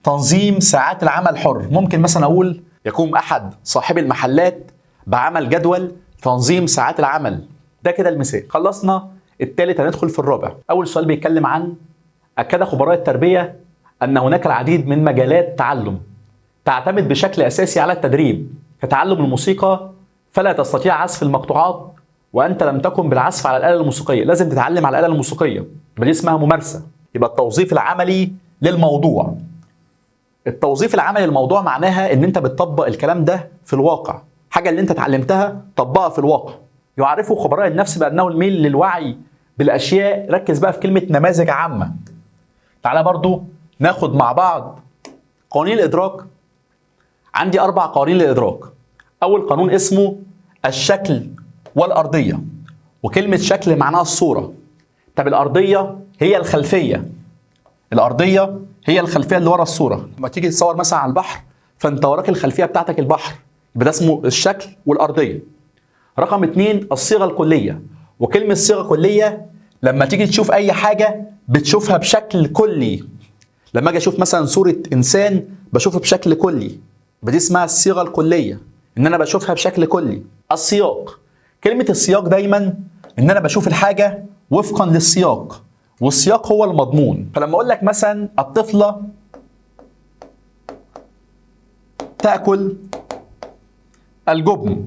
[SPEAKER 1] تنظيم ساعات العمل الحر. ممكن مثلا أقول يقوم أحد صاحبي المحلات بعمل جدول تنظيم ساعات العمل. ده كده المثال. خلصنا الثالث، هندخل في الرابع. أول سؤال بيتكلم عن: أكد خبراء التربية أن هناك العديد من مجالات التعلم تعتمد بشكل أساسي على التدريب، كتعلم الموسيقى، فلا تستطيع عزف المقطوعات وأنت لم تكن بالعزف على الآلة الموسيقية. لازم تتعلم على الآلة الموسيقية، يبقى دي اسمها ممارسة. يبقى التوظيف العملي للموضوع. التوظيف العملي للموضوع معناها إن أنت بتطبق الكلام ده في الواقع، حاجة اللي أنت اتعلمتها طبقها في الواقع. يعرف خبراء النفس بأنه الميل للوعي بالأشياء. ركز بقى في كلمة نماذج عامة. تعالى برضو ناخد مع بعض قوانين الإدراك. عندي 4 قوانين للإدراك. أول قانون اسمه الشكل والأرضية، وكلمة شكل معناها الصورة. طب الأرضية هي الخلفية. الأرضية هي الخلفية اللي ورا الصورة. لما تيجي تصور مثلا على البحر فأنت وراك الخلفية بتاعتك البحر، يبقى ده اسمه الشكل والأرضية. رقم 2 الصيغة الكلية. وكلمة صيغة كلية لما تيجي تشوف أي حاجة بتشوفها بشكل كلي. لما أجي أشوف مثلا صورة إنسان بشوفها بشكل كلي، يبقى دي اسمها الصيغة الكلية، إن أنا بشوفها بشكل كلي. السياق. كلمة السياق دايما إن أنا بشوف الحاجة وفقا للسياق، والسياق هو المضمون. فلما أقول لك مثلا الطفلة تأكل الجبن،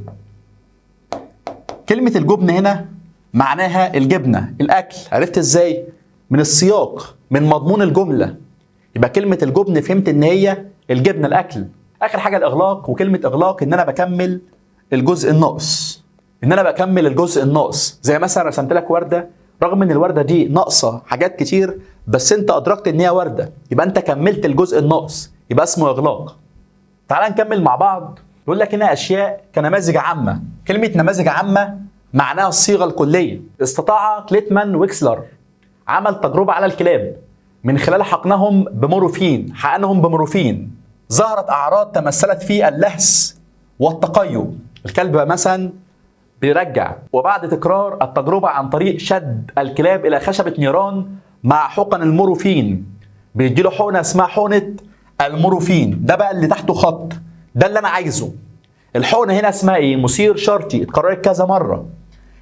[SPEAKER 1] كلمة الجبن هنا معناها الجبنة، الأكل. عرفت إزاي؟ من السياق، من مضمون الجملة. يبقى كلمة الجبن فهمت إن هي الجبنة، الأكل. آخر حاجة الإغلاق. وكلمة إغلاق إن أنا بكمل الجزء الناقص، إن أنا بكمل الجزء الناقص. زي مثلا رسمت لك وردة، رغم إن الوردة دي ناقصة حاجات كتير بس أنت أدركت إن هي وردة، يبقى أنت كملت الجزء الناقص، يبقى اسمه إغلاق. تعال نكمل مع بعض. يقول لك هنا أشياء كنماذج عامة. كلمة نماذج عامة معناها الصيغة الكلية. استطاع كليتمان ويكسلر عمل تجربة على الكلاب من خلال حقنهم بمورفين، حقنهم بمورفين. ظهرت أعراض تمثلت في اللهس والتقيؤ. الكلب مثلا بيرجع. وبعد تكرار التجربة عن طريق شد الكلاب إلى خشبة نيران مع حقن المورفين، بيديله حقنة اسمها حقنة المورفين. ده بقى اللي تحته خط، ده اللي أنا عايزه. الحقنة هنا اسمها إيه؟ مثير شرطي، اتكررت كذا مرة.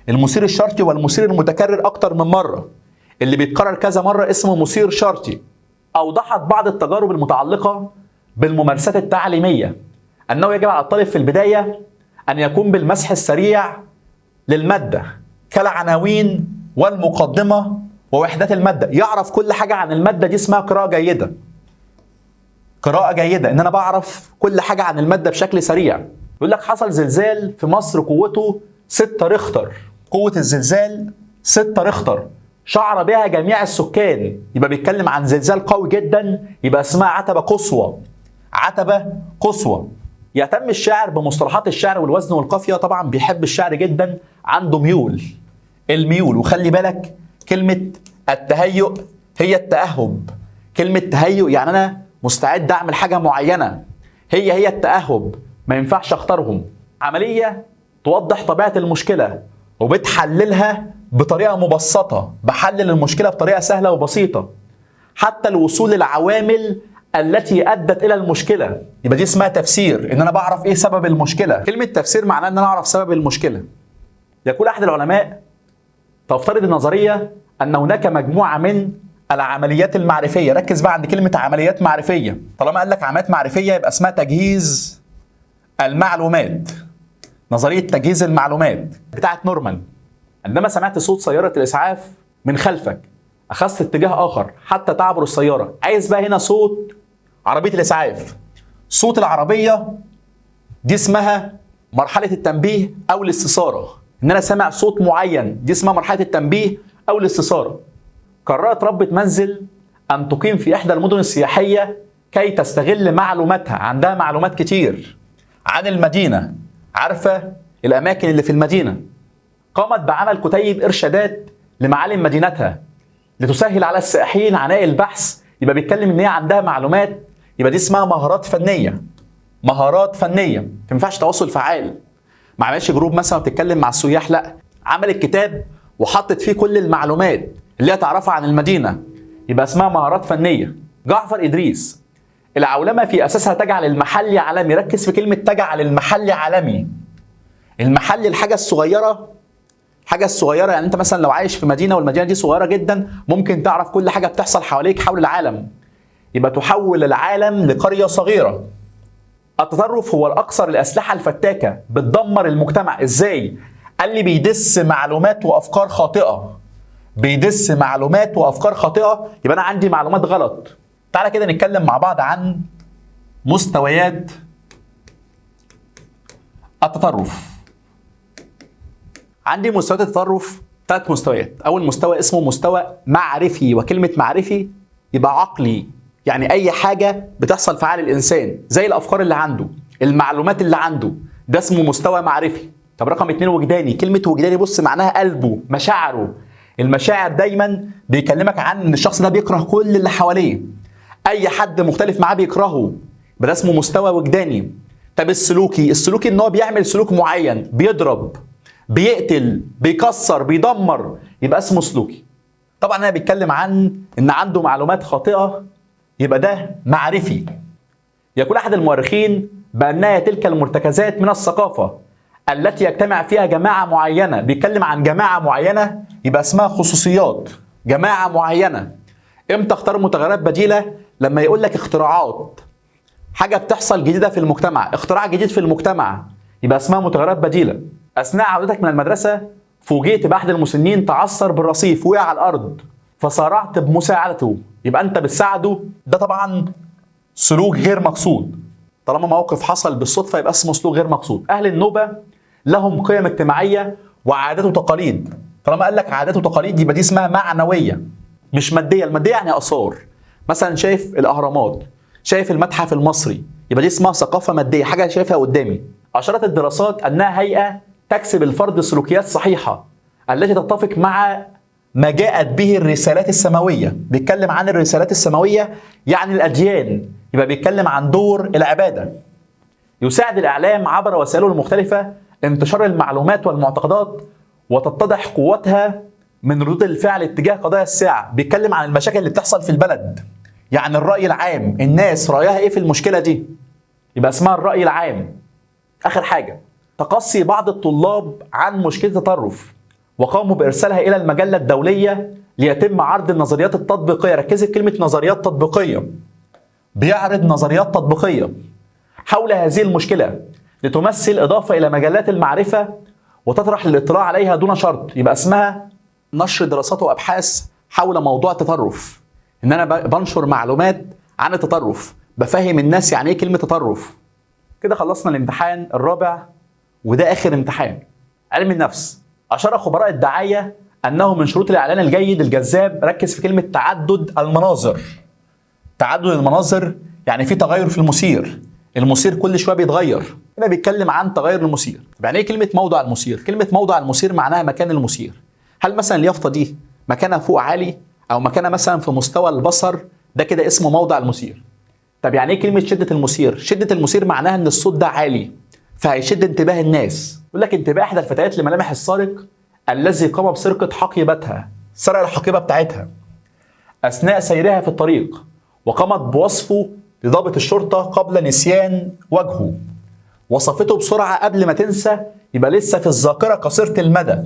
[SPEAKER 1] المثير الشرطي والمثير المتكرر أكتر من مرة. اللي بيتكرر كذا مرة اسمه مثير شرطي. أوضحت بعض التجارب المتعلقة بالممارسات التعليمية أنه يجب على الطالب في البداية أن يقوم بالمسح السريع للمادة كالعناوين والمقدمة ووحدات المادة. يعرف كل حاجة عن المادة، دي اسمها قراءة جيدة. قراءة جيدة إن أنا بعرف كل حاجة عن المادة بشكل سريع. يقول لك حصل زلزال في مصر قوته 6 ريختر. قوة الزلزال 6 ريختر، شعر بها جميع السكان. يبقى بيتكلم عن زلزال قوي جدا، يبقى اسمها عتبة قصوى. عتبة قصوى. يهتم الشاعر بمصطلحات الشعر والوزن والقافية. طبعا بيحب الشعر جدا، عنده ميول. الميول. وخلي بالك كلمة التهيؤ هي التأهب. كلمة تهيؤ يعني أنا مستعد أعمل حاجة معينة، هي التأهب، ما ينفعش أختارهم. عملية توضح طبيعة المشكلة وبتحللها بطريقة مبسطة. بحلل المشكلة بطريقة سهلة وبسيطة حتى الوصول للعوامل التي أدت إلى المشكلة. يبقى دي اسمها تفسير، إن أنا بعرف إيه سبب المشكلة. كلمة تفسير معناها إن أنا أعرف سبب المشكلة. يقول أحد العلماء: تفترض النظرية أن هناك مجموعة من العمليات المعرفية. ركز بقى عند كلمة عمليات معرفية. طالما قال لك عمليات معرفية يبقى اسمها تجهيز المعلومات. نظرية تجهيز المعلومات بتاعت نورمان. عندما سمعت صوت سيارة الإسعاف من خلفك أخذت اتجاه آخر حتى تعبر السيارة. عايز بقى هنا صوت عربية الإسعاف. صوت العربية دي اسمها مرحلة التنبيه أو الاستثارة. إن أنا سامع صوت معين، دي اسمها مرحلة التنبيه أو الاستثارة. قررت ربة منزل أن تقيم في إحدى المدن السياحية كي تستغل معلوماتها. عندها معلومات كتير عن المدينة، عارفة الأماكن اللي في المدينة. قامت بعمل كتيب إرشادات لمعالم مدينتها لتسهل على السائحين عناء البحث. يبقى بيتكلم إن هي عندها معلومات، يبقى دي اسمها مهارات فنية. مهارات فنية. ما ينفعش تواصل فعال. ما عملش جروب مثلا وبتتكلم مع السياح، لا، عملت كتاب وحطت فيه كل المعلومات اللي هي تعرفها عن المدينة، يبقى اسمها مهارات فنية. جعفر إدريس: العولمة في أساسها تجعل المحلي عالمي. ركز في كلمة تجعل المحلي عالمي. المحلي الحاجة الصغيرة، حاجة الصغيرة يعني أنت مثلا لو عايش في مدينة والمدينة دي صغيرة جدا ممكن تعرف كل حاجة بتحصل حواليك حول العالم، يبقى تحول العالم لقرية صغيرة. التطرف هو الأكثر الأسلحة الفتاكة، بتدمر المجتمع. إزاي؟ قال لي بيدس معلومات وأفكار خاطئة. بيدس معلومات وأفكار خاطئة، يبقى أنا عندي معلومات غلط. تعالى كده نتكلم مع بعض عن مستويات التطرف. عندي مستويات التطرف 3 مستويات. أول مستوى اسمه مستوى معرفي، وكلمة معرفي يبقى عقلي، يعني أي حاجة بتحصل في عقل الإنسان زي الأفكار اللي عنده، المعلومات اللي عنده، ده اسمه مستوى معرفي. طب رقم 2 وجداني. كلمة وجداني بص معناها قلبه، مشاعره. المشاعر دايما بيكلمك عن ان الشخص ده بيكره كل اللي حواليه، اي حد مختلف معاه بيكرهه، ده اسمه مستوى وجداني. طب السلوكي ان هو بيعمل سلوك معين، بيضرب، بيقتل، بيكسر، بيدمر، يبقى اسمه سلوكي. طبعا انا بيتكلم عن ان عنده معلومات خاطئة، يبقى ده معرفي. يقول احد المؤرخين بانها تلك المرتكزات من الثقافة التي يجتمع فيها جماعة معينة. بيتكلم عن جماعة معينة، يبقى اسمها خصوصيات. جماعة معينة. امتى اختار متغيرات بديلة؟ لما يقول لك اختراعات، حاجة بتحصل جديدة في المجتمع، اختراع جديد في المجتمع، يبقى اسمها متغيرات بديلة. أثناء عودتك من المدرسة فوجئت بأحد المسنين تعثر بالرصيف، وقع على الأرض، فصارعت بمساعدته، يبقى أنت بتساعده. ده طبعا سلوك غير مقصود. طالما موقف حصل بالصدفة يبقى اسمه سلوك غير مقصود. أهل النوبة لهم قيم اجتماعية وعادات وتقاليد. طالما قال لك عادات وتقاليد يبقى دي اسمها معنوية مش مادية. المادية يعني آثار، مثلا شايف الأهرامات، شايف المتحف المصري، يبقى دي اسمها ثقافة مادية، حاجة شايفها قدامي. أشارت الدراسات أنها هيئة تكسب الفرد سلوكيات صحيحة التي تتفق مع ما جاءت به الرسالات السماوية. بيتكلم عن الرسالات السماوية يعني الأديان، يبقى بيتكلم عن دور العبادة. يساعد الإعلام عبر وسائله المختلفة انتشار المعلومات والمعتقدات وتتضح قوتها من ردود الفعل اتجاه قضايا الساعة. بيتكلم عن المشاكل اللي بتحصل في البلد، يعني الرأي العام، الناس رأيها ايه في المشكلة دي، يبقى اسمها الرأي العام. آخر حاجة، تقصي بعض الطلاب عن مشكلة التطرف وقاموا بإرسالها إلى المجلة الدولية ليتم عرض النظريات التطبيقية. ركزي في كلمة نظريات تطبيقية. بيعرض نظريات تطبيقية حول هذه المشكلة لتمثل إضافة إلى مجلات المعرفة وتطرح الاطلاع عليها دون شرط، يبقى اسمها نشر دراسات وأبحاث حول موضوع التطرف. إن أنا بنشر معلومات عن التطرف، بفهم الناس يعني إيه كلمة تطرف. كده خلصنا الامتحان الرابع، وده آخر امتحان. علم النفس. أشار خبراء الدعاية أنه من شروط الإعلان الجيد الجذاب، ركز في كلمة تعدد المناظر. تعدد المناظر يعني في تغير في المثير، المثير كل شويه بيتغير. هنا بيتكلم عن تغير المثير. يعني ايه كلمه موضع المثير؟ كلمه موضع المثير معناها مكان المثير. هل مثلا اليافطه دي مكانها فوق عالي او مكانها مثلا في مستوى البصر؟ ده كده اسمه موضع المثير. طب يعني ايه كلمه شده المثير؟ شده المثير معناها ان الصوت ده عالي فهيشد انتباه الناس. يقول لك انتباه احدى الفتيات لملامح السارق الذي قام بسرقه حقيبتها، سرق الحقيبه بتاعتها اثناء سيرها في الطريق، وقامت بوصفه لضابط الشرطة قبل نسيان وجهه. وصفته بسرعة قبل ما تنسى، يبقى لسه في الذاكرة قصيرة المدى.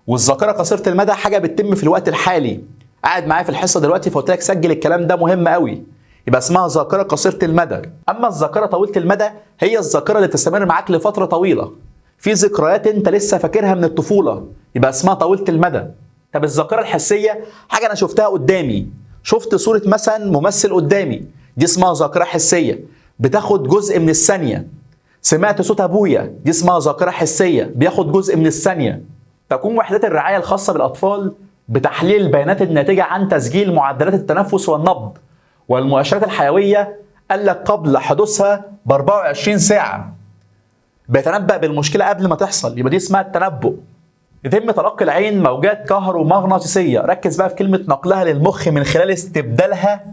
[SPEAKER 1] والذاكرة قصيرة المدى حاجة بتتم في الوقت الحالي. قاعد معايا في الحصة دلوقتي فقلت لك سجل الكلام ده مهم قوي، يبقى اسمها ذاكرة قصيرة المدى. أما الذاكرة طويلة المدى هي الذاكرة اللي تستمر معاك لفترة طويلة، في ذكريات أنت لسه فاكرها من الطفولة، يبقى اسمها طويلة المدى. طب الذاكرة الحسية حاجة أنا شفتها قدامي، شفت صورة مثلا ممثل قدامي، دي اسمها ذاكرة حسية، بتاخد جزء من الثانية. سمعت صوت أبويا، دي اسمها ذاكرة حسية، بياخد جزء من الثانية. تقوم وحدات الرعاية الخاصة بالأطفال بتحليل البيانات الناتجة عن تسجيل معدلات التنفس والنبض والمؤشرات الحيوية، قال لك قبل حدوثها ب 24 ساعة. بيتنبأ بالمشكلة قبل ما تحصل، يبقى دي اسمها التنبؤ. يتم تلقي العين موجات كهرومغناطيسية، ركز بقى في كلمة نقلها للمخ من خلال استبدالها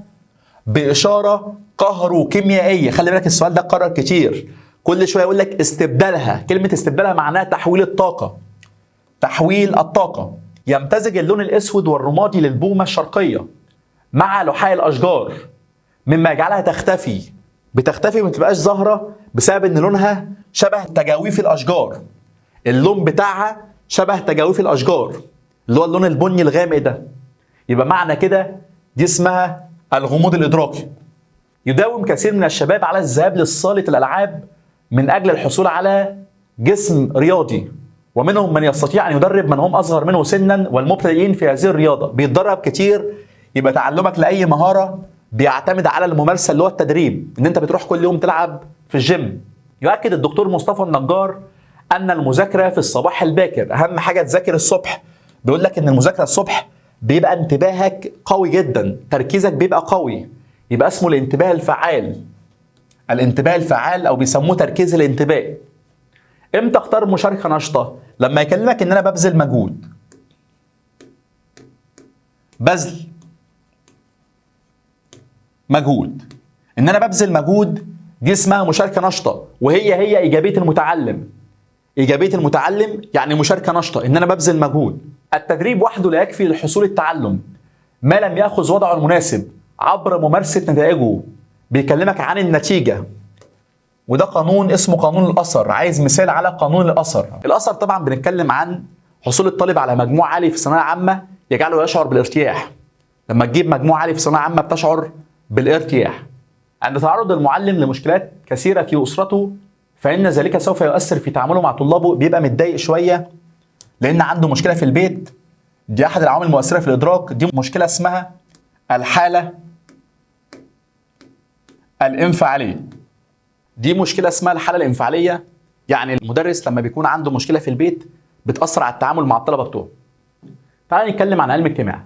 [SPEAKER 1] بإشارة كهروكيميائية. خلي بالك السؤال ده اتكرر كتير، كل شوية يقول لك استبدالها. كلمة استبدالها معناها تحويل الطاقة. تحويل الطاقة. يمتزج اللون الأسود والرمادي للبومة الشرقية مع لحاء الأشجار مما يجعلها تختفي. بتختفي وما تبقاش ظاهرة بسبب إن لونها شبه تجاويف الأشجار. اللون بتاعها شبه تجاويف الأشجار اللي هو اللون البني الغامق ده. يبقى معنى كده دي اسمها الغموض الإدراكي. يداوم كثير من الشباب على الذهاب لصالة الألعاب من أجل الحصول على جسم رياضي، ومنهم من يستطيع أن يدرب من هم أصغر منه سنا والمبتدئين في هذه الرياضة. بيتدرب كتير، يبقى تعلمك لأي مهارة بيعتمد على الممارسة اللي هو التدريب، إن أنت بتروح كل يوم تلعب في الجيم. يؤكد الدكتور مصطفى النجار أن المذاكرة في الصباح الباكر أهم حاجة تذاكر الصبح. بيقول لك إن المذاكرة الصبح بيبقى انتباهك قوي جدا، تركيزك بيبقى قوي، يبقى اسمه الانتباه الفعال. الانتباه الفعال أو بيسموه تركيز الانتباه. امتى اختار مشاركه نشطه؟ لما يكلمك ان انا ببذل مجهود. بذل مجهود، ان انا ببذل مجهود، دي اسمها مشاركه نشطه، وهي ايجابيه المتعلم. ايجابيه المتعلم يعني مشاركه نشطه، ان انا ببذل مجهود. التدريب وحده لا يكفي لحصول التعلم ما لم ياخذ وضعه المناسب عبر ممارسه نتائجه. بيكلمك عن النتيجه، وده قانون اسمه قانون الاثر. عايز مثال على قانون الاثر. الاثر طبعا بنتكلم عن حصول الطالب على مجموع عالي في ثانويه عامه يجعله يشعر بالارتياح. لما تجيب مجموع عالي في ثانويه عامه بتشعر بالارتياح. عند تعرض المعلم لمشكلات كثيره في اسرته فان ذلك سوف يؤثر في تعامله مع طلابه. بيبقى متضايق شويه لان عنده مشكله في البيت. دي احد العوامل المؤثره في الادراك. دي مشكله اسمها الحاله الانفعاليه. دي مشكله اسمها الحاله الانفعاليه، يعني المدرس لما بيكون عنده مشكله في البيت بتاثر على التعامل مع الطلبه بتوعه. تعال نتكلم عن علم اجتماع.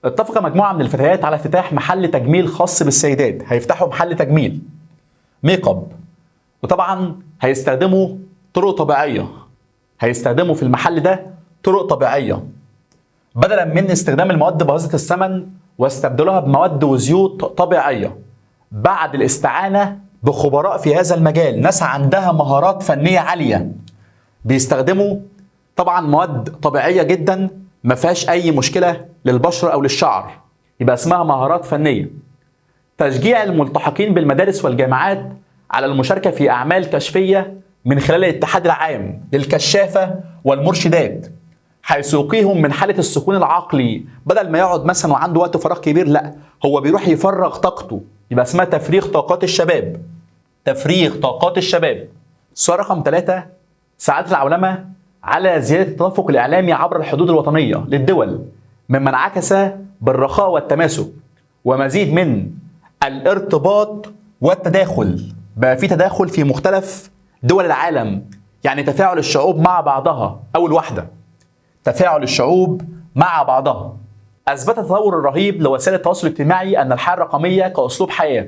[SPEAKER 1] اتفق مجموعه من الفتيات على افتتاح محل تجميل خاص بالسيدات. هيفتحوا محل تجميل ميك اب، وطبعا هيستخدموا طرق طبيعيه. هيستخدموا في المحل ده طرق طبيعيه بدلا من استخدام المواد باهظه الثمن، واستبدلوها بمواد وزيوت طبيعيه بعد الاستعانه بخبراء في هذا المجال، ناس عندها مهارات فنيه عاليه. بيستخدموا طبعا مواد طبيعيه جدا ما فيهاش اي مشكله للبشره او للشعر، يبقى اسمها مهارات فنيه. تشجيع الملتحقين بالمدارس والجامعات على المشاركه في اعمال كشفيه من خلال الاتحاد العام للكشافه والمرشدات، حيث يقيهم من حاله السكون العقلي. بدل ما يقعد مثلا وعنده وقت فراغ كبير، لا، هو بيروح يفرغ طاقته. يبقى اسمها تفريغ طاقات الشباب. تفريغ طاقات الشباب. السؤال رقم 3: ساعدت العولمه على زياده التدفق الاعلامي عبر الحدود الوطنيه للدول، مما انعكس بالرخاء والتماسك ومزيد من الارتباط والتداخل. بقى في تداخل في مختلف دول العالم، يعني تفاعل الشعوب مع بعضها. أول واحدة تفاعل الشعوب مع بعضها. أثبت التطور الرهيب لوسائل التواصل الاجتماعي أن الحياة الرقمية كأسلوب حياة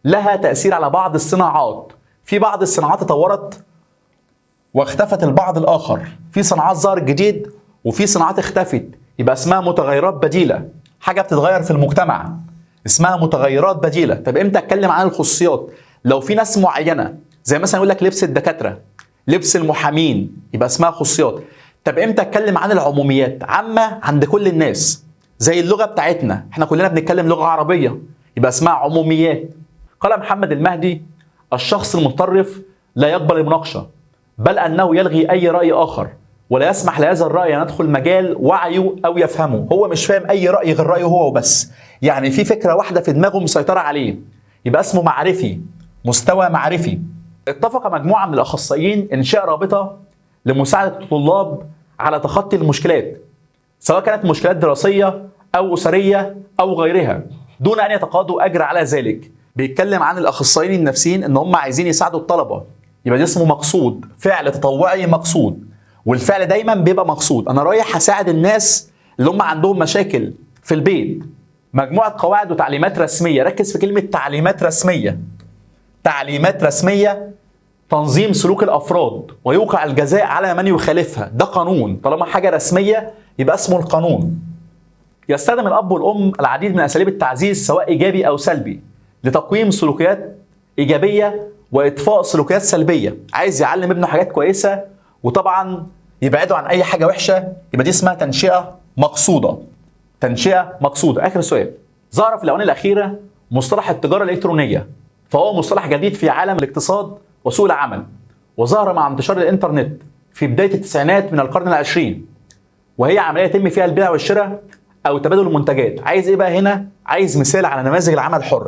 [SPEAKER 1] لها تأثير على بعض الصناعات. في بعض الصناعات تطورت واختفت البعض الآخر. في صناعات ظهرت جديد وفي صناعات اختفت، يبقى اسمها متغيرات بديلة. حاجة بتتغير في المجتمع اسمها متغيرات بديلة. طب امتى اتكلم عن الخصوصيات؟ لو في ناس معينة، زي مثلا يقول لك لبس الدكاترة، لبس المحامين، يبقى اسمها خصوصيات. طب امتى اتكلم عن العموميات؟ عامة عند كل الناس، زي اللغة بتاعتنا، احنا كلنا بنتكلم لغة عربية، يبقى اسمها عموميات. قال محمد المهدي: الشخص المتطرف لا يقبل المناقشة، بل أنه يلغي أي رأي آخر ولا يسمح لهذا الرأي أن يدخل مجال وعيه أو يفهمه. هو مش فاهم أي رأي غير رأيه هو وبس، يعني في فكرة واحدة في دماغه مسيطرة عليه، يبقى اسمه معرفي، مستوى معرفي. اتفق مجموعة من الأخصائيين إنشاء رابطة لمساعدة الطلاب على تخطي المشكلات، سواء كانت مشكلات دراسية أو أسرية أو غيرها، دون أن يتقاضوا أجر على ذلك. بيتكلم عن الأخصائيين النفسيين إن هم عايزين يساعدوا الطلبة، يبقى ده اسمه مقصود، فعل تطوعي مقصود. والفعل دايما بيبقى مقصود، أنا رايح أساعد الناس اللي هم عندهم مشاكل في البيت. مجموعة قواعد وتعليمات رسمية. ركز في كلمة تعليمات رسمية. تعليمات رسمية تنظيم سلوك الأفراد ويوقع الجزاء على من يخالفها. ده قانون، طالما حاجة رسمية يبقى اسمه القانون. يستخدم الأب والأم العديد من أساليب التعزيز سواء إيجابي أو سلبي لتقويم سلوكيات إيجابية وإطفاء سلوكيات سلبية. عايز يعلم ابنه حاجات كويسة وطبعا يبعده عن أي حاجة وحشة، يبقى دي اسمها تنشئة مقصودة. تنشئة مقصودة. آخر سؤال: ظهر في الآونة الأخيرة مصطلح التجارة الإلكترونية، فهو مصطلح جديد في عالم الاقتصاد وسوق العمل، وظهر مع انتشار الإنترنت في بداية التسعينات من القرن العشرين، وهي عملية يتم فيها البيع والشراء أو تبادل المنتجات. عايز إيه بقى هنا؟ عايز مثال على نماذج العمل الحر.